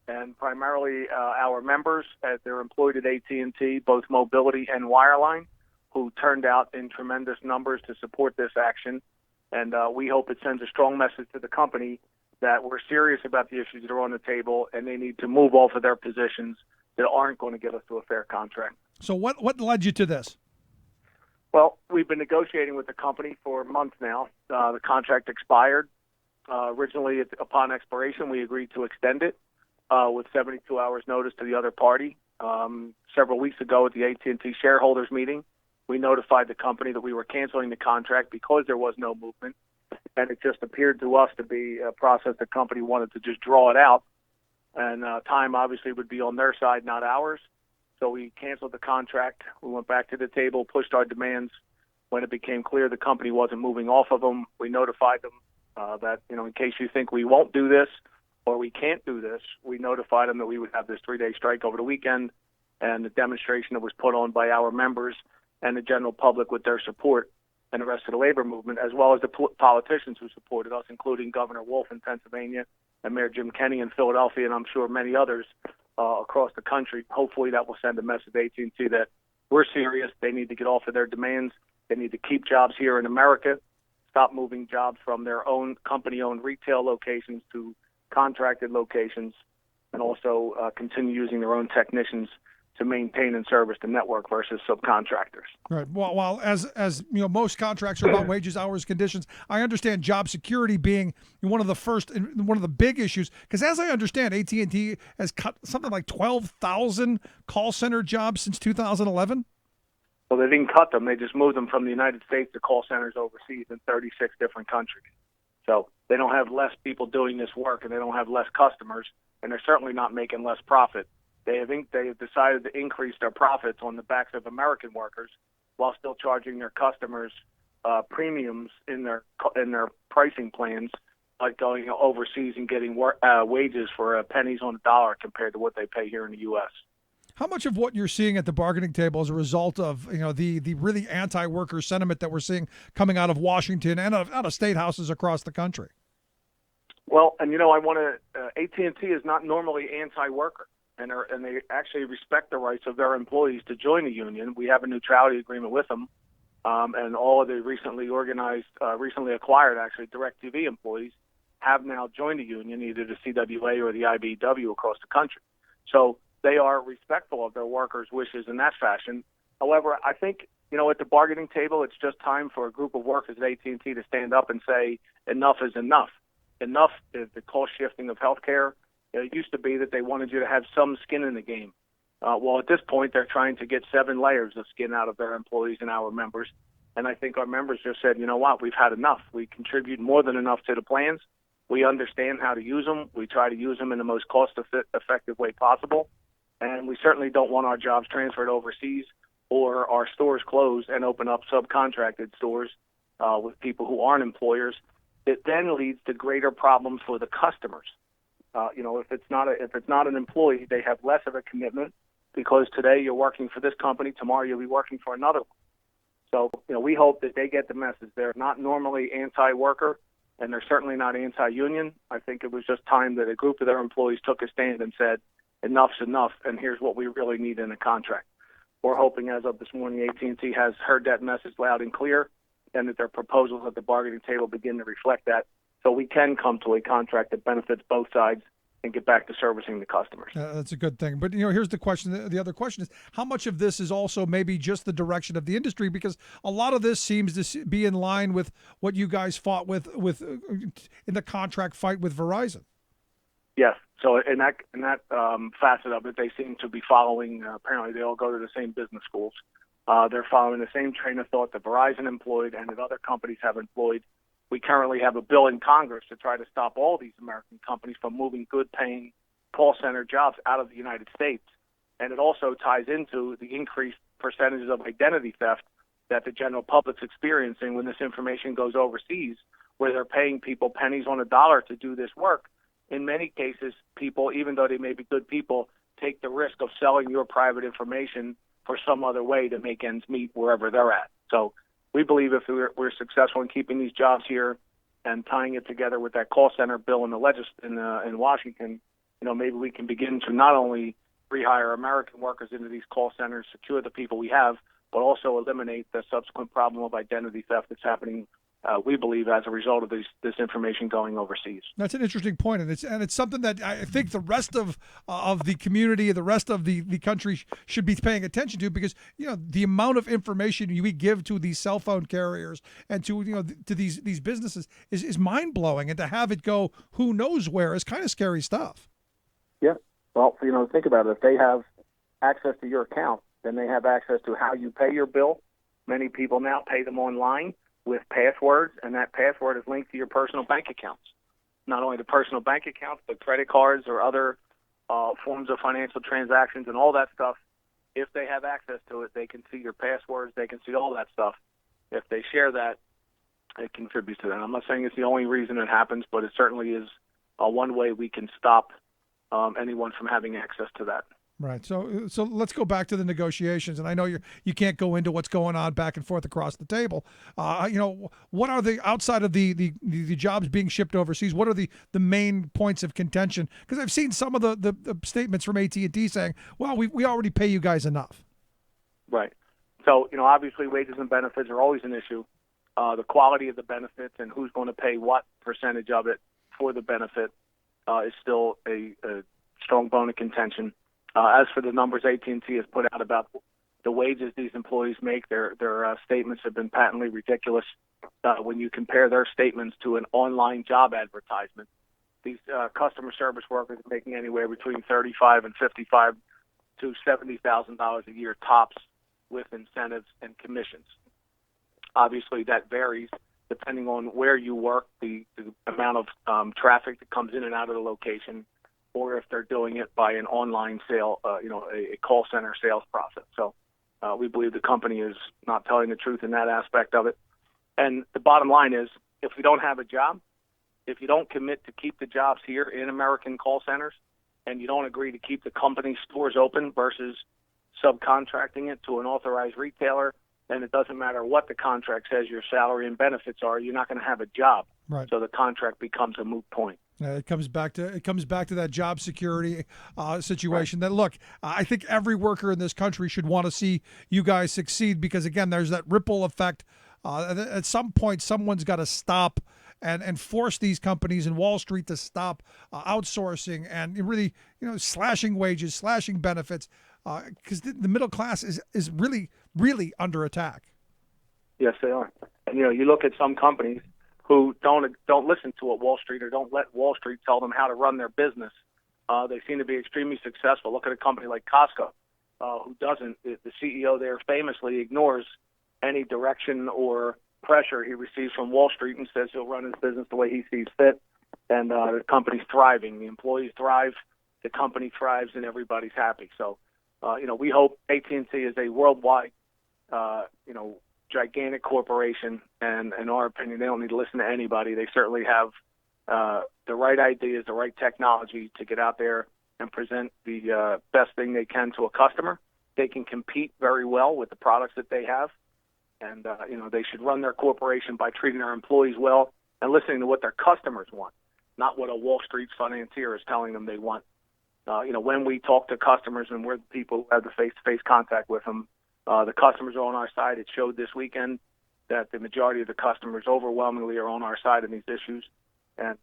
and primarily our members as they're employed at AT&T, both mobility and wireline, who turned out in tremendous numbers to support this action. And we hope it sends a strong message to the company that we're serious about the issues that are on the table, and they need to move off of their positions that aren't going to get us to a fair contract.
So what led you to this?
Well, we've been negotiating with the company for months now. The contract expired. Originally, upon expiration, we agreed to extend it with 72 hours notice to the other party. Several weeks ago at the AT&T shareholders meeting, we notified the company that we were canceling the contract because there was no movement, and it just appeared to us to be a process the company wanted to just draw it out, and time obviously would be on their side, not ours. So we canceled the contract. We went back to the table, pushed our demands. When it became clear the company wasn't moving off of them, we notified them that, in case you think we won't do this or we can't do this, we notified them that we would have this 3-day strike over the weekend, and the demonstration that was put on by our members and the general public with their support and the rest of the labor movement, as well as the politicians who supported us, including Governor Wolf in Pennsylvania and Mayor Jim Kenney in Philadelphia, and I'm sure many others across the country. Hopefully that will send a message to AT&T that we're serious. They need to get off of their demands. They need to keep jobs here in America, stop moving jobs from their own company-owned retail locations to contracted locations, and also continue using their own technicians to maintain and service the network versus subcontractors.
Right. Well, while as you know, most contracts are about wages, hours, conditions. I understand job security being one of the big issues. Because as I understand, AT&T has cut something like 12,000 call center jobs since 2011.
Well, they didn't cut them; they just moved them from the United States to call centers overseas in 36 different countries. So they don't have less people doing this work, and they don't have less customers, and they're certainly not making less profit. They have decided to increase their profits on the backs of American workers while still charging their customers premiums in their pricing plans, like going overseas and getting wages for pennies on the dollar compared to what they pay here in the U.S.
How much of what you're seeing at the bargaining table is a result of the really anti-worker sentiment that we're seeing coming out of Washington and out of state houses across the country?
Well, and I want to. AT&T is not normally anti-worker, and they actually respect the rights of their employees to join the union. We have a neutrality agreement with them, and all of the recently acquired DirecTV employees have now joined the union, either the CWA or the IBEW across the country. So they are respectful of their workers' wishes in that fashion. However, I think, at the bargaining table, it's just time for a group of workers at AT&T to stand up and say, enough is enough. Enough is the cost shifting of healthcare. It used to be that they wanted you to have some skin in the game. Well, at this point, they're trying to get 7 layers of skin out of their employees and our members. And I think our members just said, you know what, we've had enough. We contribute more than enough to the plans. We understand how to use them. We try to use them in the most cost-effective way possible. And we certainly don't want our jobs transferred overseas or our stores closed and open up subcontracted stores with people who aren't employers. It then leads to greater problems for the customers. If it's not an employee, they have less of a commitment because today you're working for this company, tomorrow you'll be working for another one. So, we hope that they get the message. They're not normally anti-worker, and they're certainly not anti-union. I think it was just time that a group of their employees took a stand and said, enough's enough, and here's what we really need in a contract. We're hoping as of this morning AT&T has heard that message loud and clear, and that their proposals at the bargaining table begin to reflect that, so we can come to a contract that benefits both sides and get back to servicing the customers.
That's a good thing. But, here's the question. The other question is, how much of this is also maybe just the direction of the industry? Because a lot of this seems to be in line with what you guys fought with in the contract fight with Verizon.
Yes. So in that facet of it, they seem to be following, apparently they all go to the same business schools. They're following the same train of thought that Verizon employed and that other companies have employed. We currently have a bill in Congress to try to stop all these American companies from moving good-paying call center jobs out of the United States. And it also ties into the increased percentages of identity theft that the general public's experiencing when this information goes overseas, where they're paying people pennies on a dollar to do this work. In many cases, people, even though they may be good people, take the risk of selling your private information for some other way to make ends meet wherever they're at. So we believe if we're successful in keeping these jobs here and tying it together with that call center bill in in Washington, maybe we can begin to not only rehire American workers into these call centers, secure the people we have, but also eliminate the subsequent problem of identity theft that's happening, we believe, as a result of this information going overseas.
That's an interesting point, and it's something that I think the rest of the community, the rest of the country should be paying attention to, because the amount of information we give to these cell phone carriers and to to these businesses is mind blowing, and to have it go who knows where is kind of scary stuff.
Yeah, well, think about it. If they have access to your account, then they have access to how you pay your bill. Many people now pay them online with passwords, and that password is linked to your personal bank accounts. Not only the personal bank accounts, but credit cards or other forms of financial transactions and all that stuff. If they have access to it, they can see your passwords, they can see all that stuff. If they share that, it contributes to that. I'm not saying it's the only reason it happens, but it certainly is one way we can stop anyone from having access to that.
Right. So let's go back to the negotiations, and I know you can't go into what's going on back and forth across the table. What are the outside of the jobs being shipped overseas? What are the main points of contention? Because I've seen some of the statements from AT&T saying, "Well, we already pay you guys enough."
Right. So obviously wages and benefits are always an issue. The quality of the benefits and who's going to pay what percentage of it for the benefit is still a strong bone of contention. As for the numbers AT&T has put out about the wages these employees make, their statements have been patently ridiculous. When you compare their statements to an online job advertisement, these customer service workers are making anywhere between $35,000 and $55,000 to $70,000 a year tops, with incentives and commissions. Obviously, that varies depending on where you work, the amount of traffic that comes in and out of the location, or if they're doing it by an online sale, a call center sales process. So we believe the company is not telling the truth in that aspect of it. And the bottom line is, if we don't have a job, if you don't commit to keep the jobs here in American call centers, and you don't agree to keep the company stores open versus subcontracting it to an authorized retailer, then it doesn't matter what the contract says your salary and benefits are, you're not going to have a job.
Right.
So the contract becomes a moot point.
It comes back to that job security situation. That, look, I think every worker in this country should want to see you guys succeed, because again, there's that ripple effect. At some point, someone's got to stop and force these companies in Wall Street to stop outsourcing and really, slashing wages, slashing benefits, because the middle class is really, really under attack.
Yes, they are. And you look at some companies who don't listen to what Wall Street, or don't let Wall Street tell them how to run their business. They seem to be extremely successful. Look at a company like Costco, who doesn't. The CEO there famously ignores any direction or pressure he receives from Wall Street and says he'll run his business the way he sees fit. And the company's thriving. The employees thrive, the company thrives, and everybody's happy. So, we hope AT&T is a worldwide, gigantic corporation, and in our opinion, they don't need to listen to anybody. They certainly have the right ideas, the right technology to get out there and present the best thing they can to a customer. They can compete very well with the products that they have, and they should run their corporation by treating their employees well and listening to what their customers want, not what a Wall Street financier is telling them they want. When we talk to customers and we're the people who have the face-to-face contact with them, the customers are on our side. It showed this weekend that the majority of the customers overwhelmingly are on our side in these issues. And,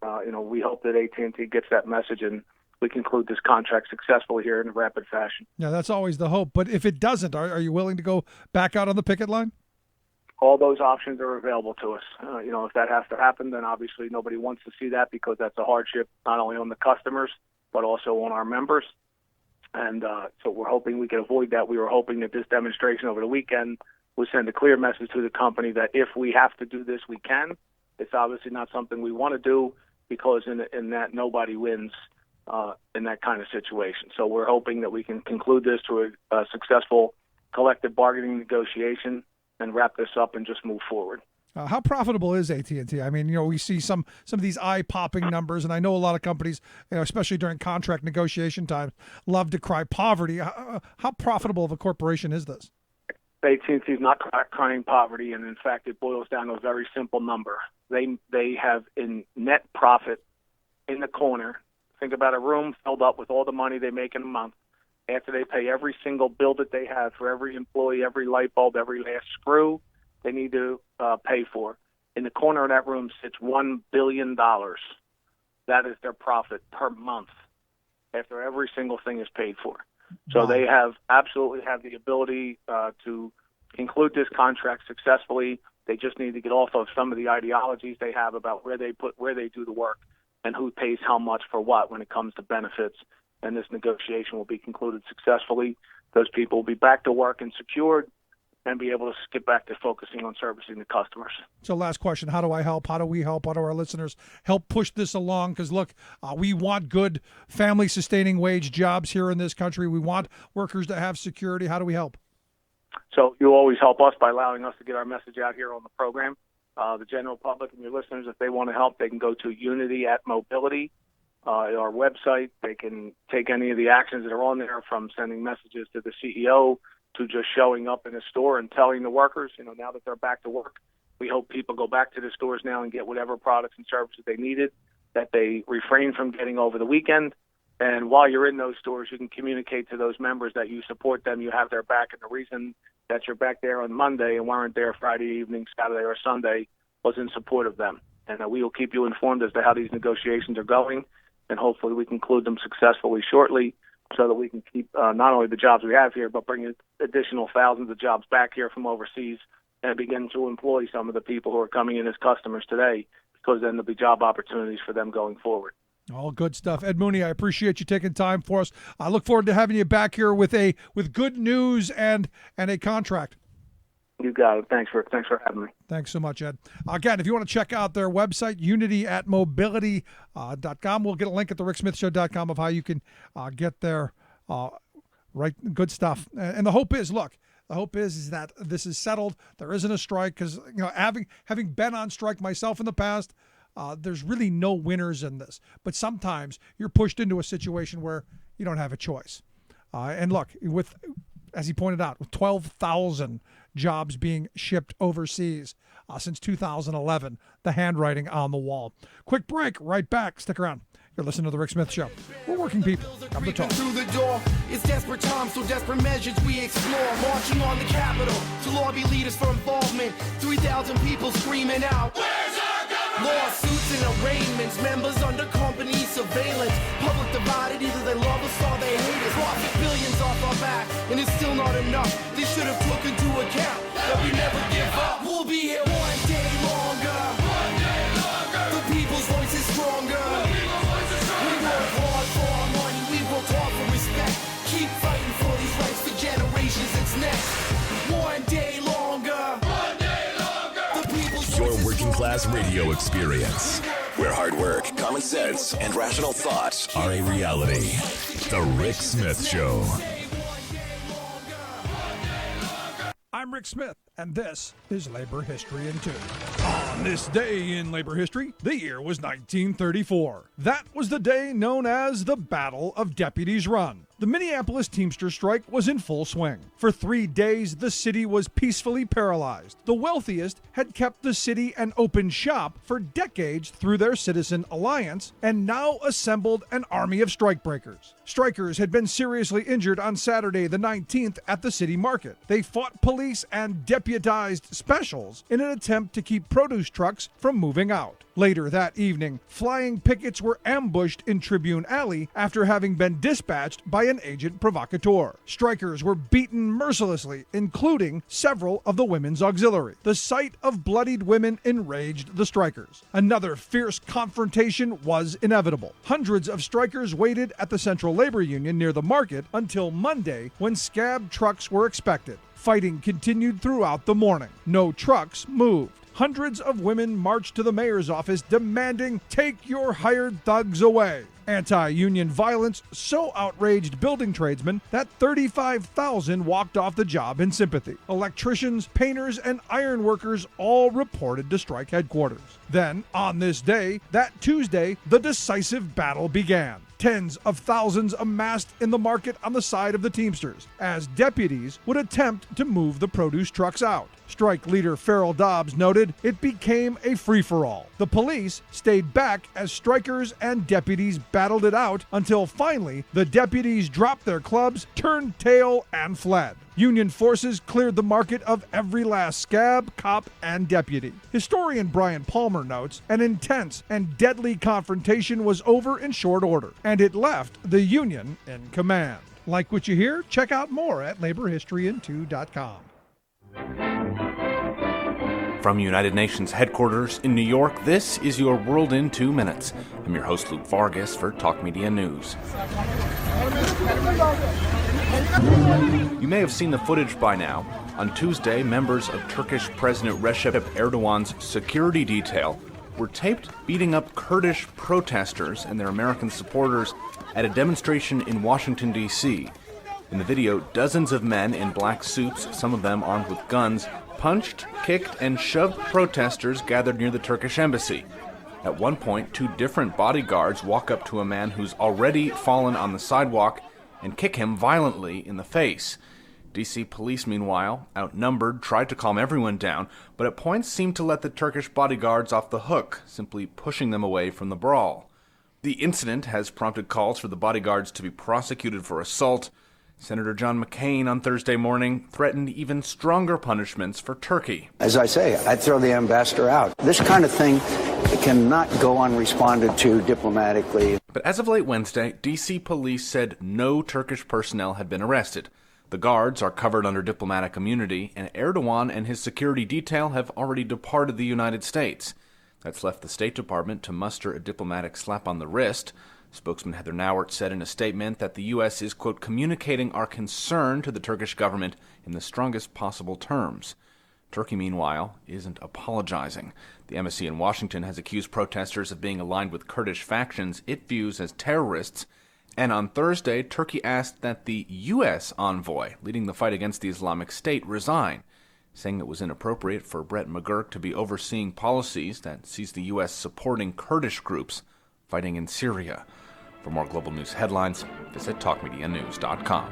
we hope that AT&T gets that message and we conclude this contract successfully here in a rapid fashion.
Yeah, that's always the hope. But if it doesn't, are you willing to go back out on the picket line?
All those options are available to us. If that has to happen, then obviously nobody wants to see that, because that's a hardship not only on the customers but also on our members. And so we're hoping we can avoid that. We were hoping that this demonstration over the weekend would send a clear message to the company that if we have to do this, we can. It's obviously not something we want to do, because in that nobody wins in that kind of situation. So we're hoping that we can conclude this to a successful collective bargaining negotiation and wrap this up and just move forward.
How profitable is AT&T? I mean, we see some of these eye-popping numbers, and I know a lot of companies, especially during contract negotiation time, love to cry poverty. How profitable of a corporation is this?
AT&T is not crying poverty, and in fact, it boils down to a very simple number. They have in net profit in the corner. Think about a room filled up with all the money they make in a month. After they pay every single bill that they have for every employee, every light bulb, every last screw they need to pay for. In the corner of that room sits $1 billion. That is their profit per month after every single thing is paid for. So they absolutely have the ability to conclude this contract successfully. They just need to get off of some of the ideologies they have about where they do the work and who pays how much for what when it comes to benefits. And this negotiation will be concluded successfully. Those people will be back to work and secured, and be able to get back to focusing on servicing the customers.
So last question, how do I help? How do we help? How do our listeners help push this along? Because, look, we want good family-sustaining wage jobs here in this country. We want workers to have security. How do we help?
So you always help us by allowing us to get our message out here on the program. The general public and your listeners, if they want to help, they can go to Unity at Mobility, our website. They can take any of the actions that are on there, from sending messages to the CEO to just showing up in a store and telling the workers, now that they're back to work, we hope people go back to the stores now and get whatever products and services they needed that they refrain from getting over the weekend. And while you're in those stores, you can communicate to those members that you support them, you have their back, and the reason that you're back there on Monday and weren't there Friday evening, Saturday, or Sunday was in support of them. And we will keep you informed as to how these negotiations are going. and hopefully we conclude them successfully shortly so that we can keep not only the jobs we have here, but bring additional thousands of jobs back here from overseas and begin to employ some of the people who are coming in as customers today, because then there'll be job opportunities for them going forward.
All good stuff. Ed Mooney, I appreciate you taking time for us. I look forward to having you back here with good news and a contract.
You got it. Thanks for having me.
Thanks so much, Ed. Again, if you want to check out their website, unity@mobility.com, we'll get a link at thericksmithshow.com of how you can get there. Right, good stuff. And the hope is, look, is that this is settled. There isn't a strike because, having been on strike myself in the past, there's really no winners in this. But sometimes you're pushed into a situation where you don't have a choice. And look, as he pointed out, with 12,000 jobs being shipped overseas since 2011, the handwriting on the wall. Quick break, right back. Stick around. You're listening to The Rick Smith Show. We're working people. Come to talk.
Through the door, it's desperate times, so desperate measures we explore. Marching on the Capitol to lobby leaders for involvement. 3,000 people screaming out, "Where's our government?" Lawsuits and arraignments, members under company surveillance. Public divided, either they love us or they hate us. Profit billions off our back, and it's still not enough. They should have took into account that we never give up. We'll be here one day longer. One day longer. The people's voice is stronger. Keep fighting for these rights for generations. It's next. One day longer. One day longer. The people's
Your working class radio experience, where hard work, common sense, and rational thought are a reality. The Rick Smith Show.
I'm Rick Smith, and this is Labor History in 2. On this day in labor history, the year was 1934. That was the day known as the Battle of Deputies Run. The Minneapolis Teamster strike was in full swing. For 3 days, the city was peacefully paralyzed. The wealthiest had kept the city an open shop for decades through their Citizen Alliance, and now assembled an army of strikebreakers. Strikers had been seriously injured on Saturday the 19th at the city market. They fought police and deputized specials in an attempt to keep produce trucks from moving out. Later that evening, flying pickets were ambushed in Tribune Alley after having been dispatched by an agent provocateur. Strikers were beaten mercilessly, including several of the women's auxiliary. The sight of bloodied women enraged the strikers. Another fierce confrontation was inevitable. Hundreds of strikers waited at the Central Labor Union near the market until Monday, when scab trucks were expected. Fighting continued throughout the morning. No trucks moved. Hundreds of women marched to the mayor's office demanding, "Take your hired thugs away." Anti-union violence so outraged building tradesmen that 35,000 walked off the job in sympathy. Electricians, painters, and iron workers all reported to strike headquarters. Then, on this day, that Tuesday, the decisive battle began. Tens of thousands amassed in the market on the side of the Teamsters, as deputies would attempt to move the produce trucks out. Strike leader Farrell Dobbs noted it became a free-for-all. The police stayed back as strikers and deputies battled it out until finally the deputies dropped their clubs, turned tail, and fled. Union forces cleared the market of every last scab, cop, and deputy. Historian Brian Palmer notes an intense and deadly confrontation was over in short order, and it left the Union in command. Like what you hear? Check out more at laborhistoryin2.com.
From United Nations headquarters in New York, this is your World in 2 Minutes. I'm your host, Luke Vargas, for Talk Media News. You may have seen the footage by now. On Tuesday, members of Turkish President Recep Erdogan's security detail were taped beating up Kurdish protesters and their American supporters at a demonstration in Washington, D.C. In the video, dozens of men in black suits, some of them armed with guns, punched, kicked, and shoved protesters gathered near the Turkish embassy. At one point, 2 different bodyguards walk up to a man who's already fallen on the sidewalk and kick him violently in the face. D.C. police, meanwhile, outnumbered, tried to calm everyone down, but at points seemed to let the Turkish bodyguards off the hook, simply pushing them away from the brawl. The incident has prompted calls for the bodyguards to be prosecuted for assault. Senator John McCain on Thursday morning threatened even stronger punishments for Turkey.
As I say, I'd throw the ambassador out. This kind of thing It cannot go unresponded to diplomatically.
But as of late Wednesday, D.C. police said no Turkish personnel had been arrested. The guards are covered under diplomatic immunity, and Erdogan and his security detail have already departed the United States. That's left the State Department to muster a diplomatic slap on the wrist. Spokesman Heather Nauert said in a statement that the U.S. is, quote, communicating our concern to the Turkish government in the strongest possible terms. Turkey, meanwhile, isn't apologizing. The embassy in Washington has accused protesters of being aligned with Kurdish factions it views as terrorists. And on Thursday, Turkey asked that the U.S. envoy leading the fight against the Islamic State resign, saying it was inappropriate for Brett McGurk to be overseeing policies that sees the U.S. supporting Kurdish groups fighting in Syria. For more global news headlines, visit talkmedianews.com.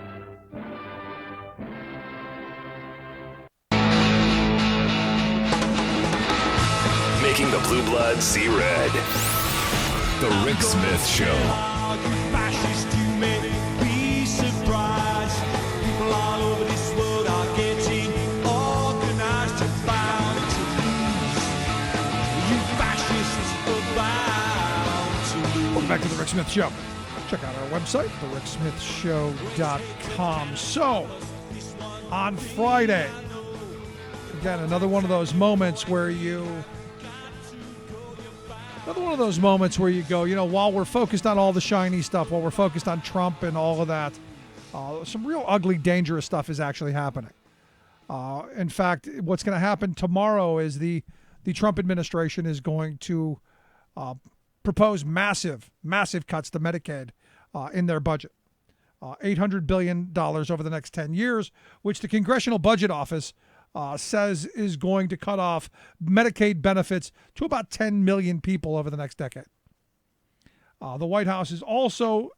Making the blue blood see red. The Rick Smith Show.
Welcome back to the Rick Smith Show. Check out our website, thericksmithshow.com. So, on Friday, again, another one of those moments where you go, you know, while we're focused on all the shiny stuff, while we're focused on Trump and all of that, some real ugly, dangerous stuff is actually happening. In fact, what's going to happen tomorrow is the Trump administration is going to propose massive cuts to Medicaid in their budget. $800 billion over the next 10 years, which the Congressional Budget Office says is going to cut off Medicaid benefits to about 10 million people over the next decade. The White House is also,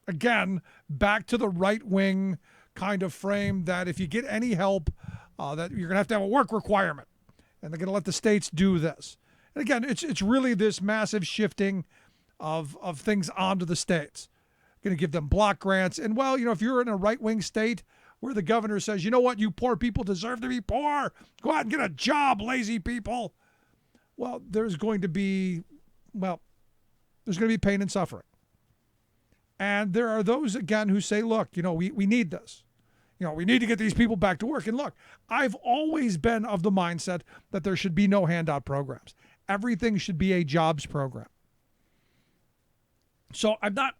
again, back to the right-wing kind of frame that if you get any help, that you're going to have a work requirement, and they're going to let the states do this. And again, it's really this massive shifting of things onto the states. Going to give them block grants. And, well, you know, if you're in a right-wing state where the governor says, you know what, you poor people deserve to be poor, go out and get a job, lazy people. Well, there's going to be pain and suffering. And there are those, again, who say, look, you know, we need this. You know, we need to get these people back to work. And look, I've always been of the mindset that there should be no handout programs. Everything should be a jobs program. So I'm not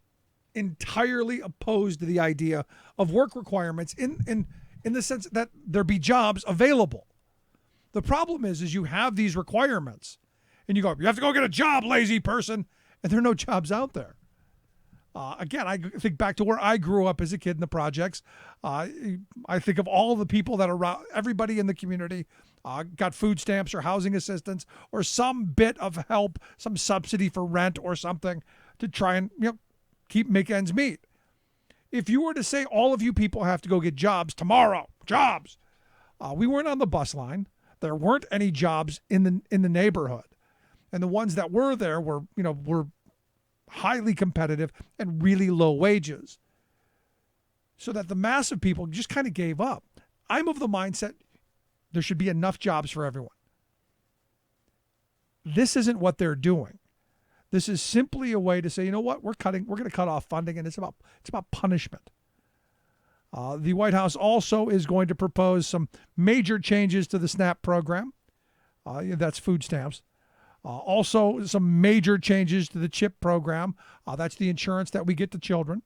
entirely opposed to the idea of work requirements in the sense that there be jobs available. The problem is you have these requirements and you have to go get a job, lazy person, and there are no jobs out there. Again, I think back to where I grew up as a kid in the projects. I think of all the people that are around, everybody in the community got food stamps or housing assistance or some bit of help, some subsidy for rent or something to try and, you know, make ends meet. If you were to say all of you people have to go get jobs tomorrow, we weren't on the bus line. There weren't any jobs in the neighborhood, and the ones that were there were highly competitive and really low wages. So that the mass of people just kind of gave up. I'm of the mindset there should be enough jobs for everyone. This isn't what they're doing. This is simply a way to say, you know what, we're going to cut off funding, and it's about punishment. The White House also is going to propose some major changes to the SNAP program. That's food stamps. Also, some major changes to the CHIP program. That's the insurance that we get to children.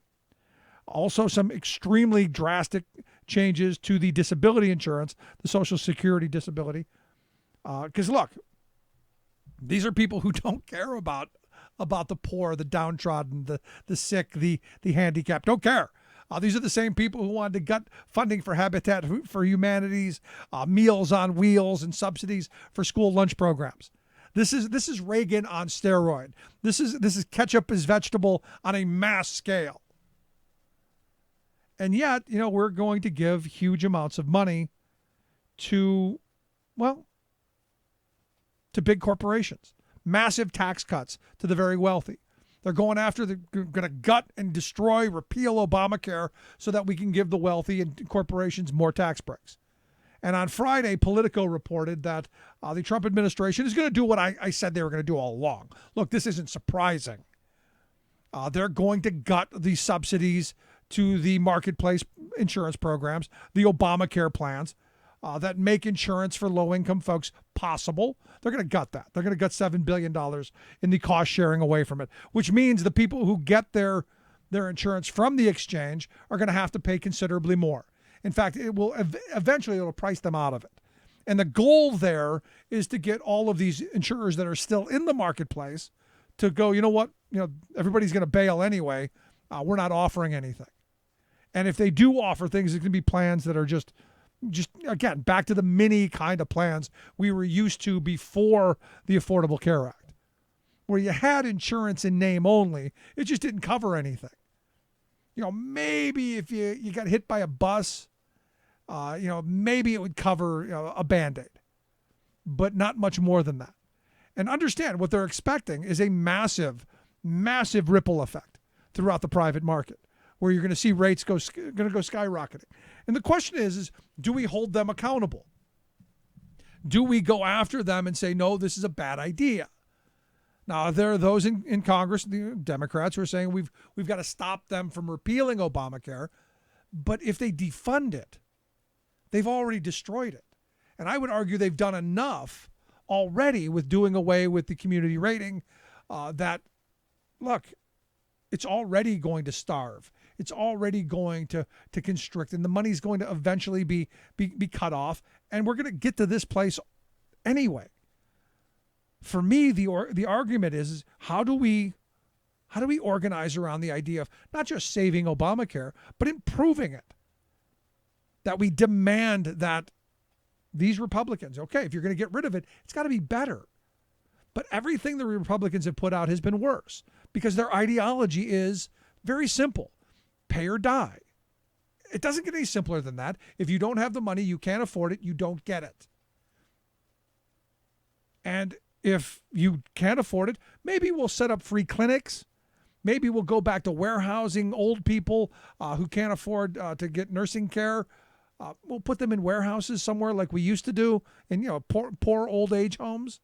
Also, some extremely drastic changes to the disability insurance, the Social Security disability. Because, look, these are people who don't care about the poor, the downtrodden, the sick, the handicapped. Don't care. These are the same people who wanted to gut funding for Habitat for Humanity's Meals on Wheels and subsidies for school lunch programs. This is Reagan on steroid. This is ketchup is vegetable on a mass scale. And yet, you know, we're going to give huge amounts of money to big corporations. Massive tax cuts to the very wealthy. They're going to gut and destroy, repeal Obamacare so that we can give the wealthy and corporations more tax breaks. And on Friday, Politico reported that the Trump administration is going to do what I said they were going to do all along. Look, this isn't surprising. They're going to gut the subsidies to the marketplace insurance programs, the Obamacare plans that make insurance for low-income folks possible. They're going to gut that. They're going to gut $7 billion in the cost sharing away from it, which means the people who get their insurance from the exchange are going to have to pay considerably more. In fact, it will eventually it'll price them out of it. And the goal there is to get all of these insurers that are still in the marketplace to go, you know what, everybody's going to bail anyway. We're not offering anything. And if they do offer things, it's going to be plans that are just again, back to the mini kind of plans we were used to before the Affordable Care Act, where you had insurance in name only. It just didn't cover anything. Maybe if you got hit by a bus, maybe it would cover a Band-Aid, but not much more than that. And understand what they're expecting is a massive, massive ripple effect throughout the private market, where you're going to see rates going to go skyrocketing. And the question is do we hold them accountable? Do we go after them and say, no, this is a bad idea? Now, there are those in Congress, the Democrats, who are saying we've got to stop them from repealing Obamacare. But if they defund it, they've already destroyed it. And I would argue they've done enough already with doing away with the community rating that, look, it's already going to starve. It's already going to constrict, and the money's going to eventually be cut off, and we're going to get to this place anyway. For me, the argument is how do we organize around the idea of not just saving Obamacare, but improving it? That we demand that these Republicans, okay, if you're going to get rid of it, it's got to be better. But everything the Republicans have put out has been worse because their ideology is very simple: pay or die. It doesn't get any simpler than that. If you don't have the money, you can't afford it, you don't get it. And if you can't afford it, maybe we'll set up free clinics. Maybe we'll go back to warehousing old people who can't afford to get nursing care. We'll put them in warehouses somewhere like we used to do in poor old age homes.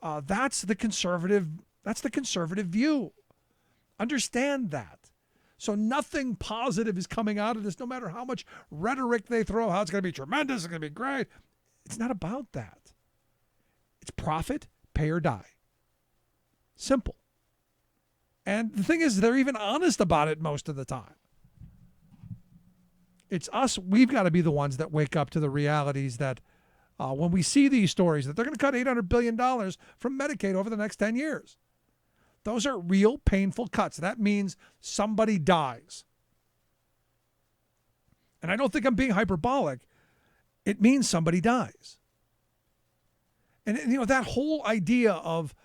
That's the conservative view. Understand that. So nothing positive is coming out of this, no matter how much rhetoric they throw, how it's going to be tremendous, it's going to be great. It's not about that. It's profit, pay or die. Simple. And the thing is, they're even honest about it most of the time. It's us. We've got to be the ones that wake up to the realities that when we see these stories, that they're going to cut $800 billion from Medicaid over the next 10 years. Those are real painful cuts. That means somebody dies. And I don't think I'm being hyperbolic. It means somebody dies. And that whole idea of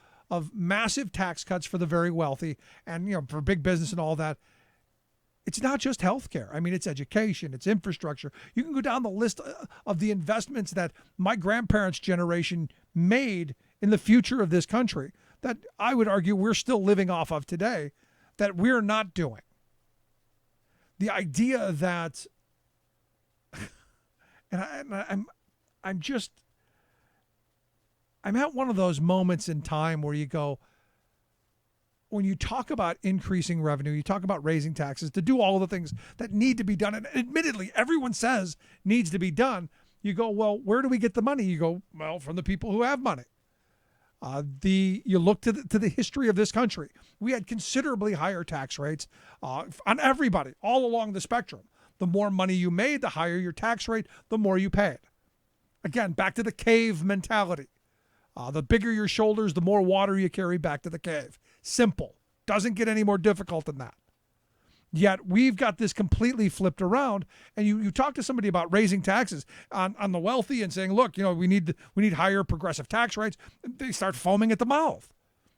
massive tax cuts for the very wealthy and for big business and all that, it's not just healthcare. I mean, it's education, it's infrastructure. You can go down the list of the investments that my grandparents' generation made in the future of this country that I would argue we're still living off of today, that we're not doing. The idea that, I'm at one of those moments in time where you go, when you talk about increasing revenue, you talk about raising taxes to do all the things that need to be done, and admittedly, everyone says needs to be done. You go, well, where do we get the money? You go, well, from the people who have money. You look to the history of this country. We had considerably higher tax rates on everybody, all along the spectrum. The more money you made, the higher your tax rate, the more you paid. Again, back to the cave mentality. The bigger your shoulders, the more water you carry back to the cave. Simple. Doesn't get any more difficult than that. Yet we've got this completely flipped around, and you talk to somebody about raising taxes on the wealthy and saying, look, we need higher progressive tax rates. They start foaming at the mouth,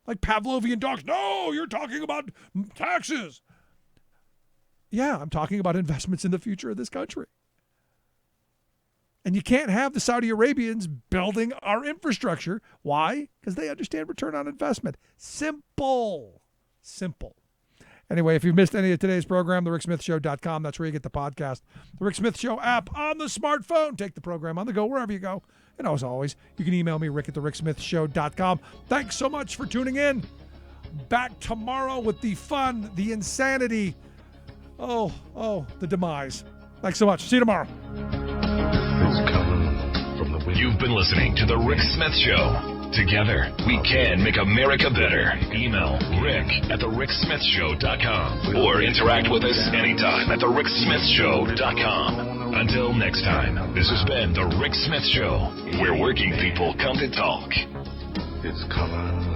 like Pavlovian dogs. No, you're talking about taxes. Yeah, I'm talking about investments in the future of this country. And you can't have the Saudi Arabians building our infrastructure. Why? Because they understand return on investment. Simple. Anyway, if you've missed any of today's program, thericksmithshow.com. That's where you get the podcast. The Rick Smith Show app on the smartphone. Take the program on the go wherever you go. And as always, you can email me, rick@thericksmithshow.com. Thanks so much for tuning in. Back tomorrow with the fun, the insanity, the demise. Thanks so much. See you tomorrow.
You've been listening to The Rick Smith Show. Together, we can make America better. Email rick@thericksmithshow.com or interact with us anytime at thericksmithshow.com. Until next time, this has been The Rick Smith Show, where working people come to talk.
It's coming.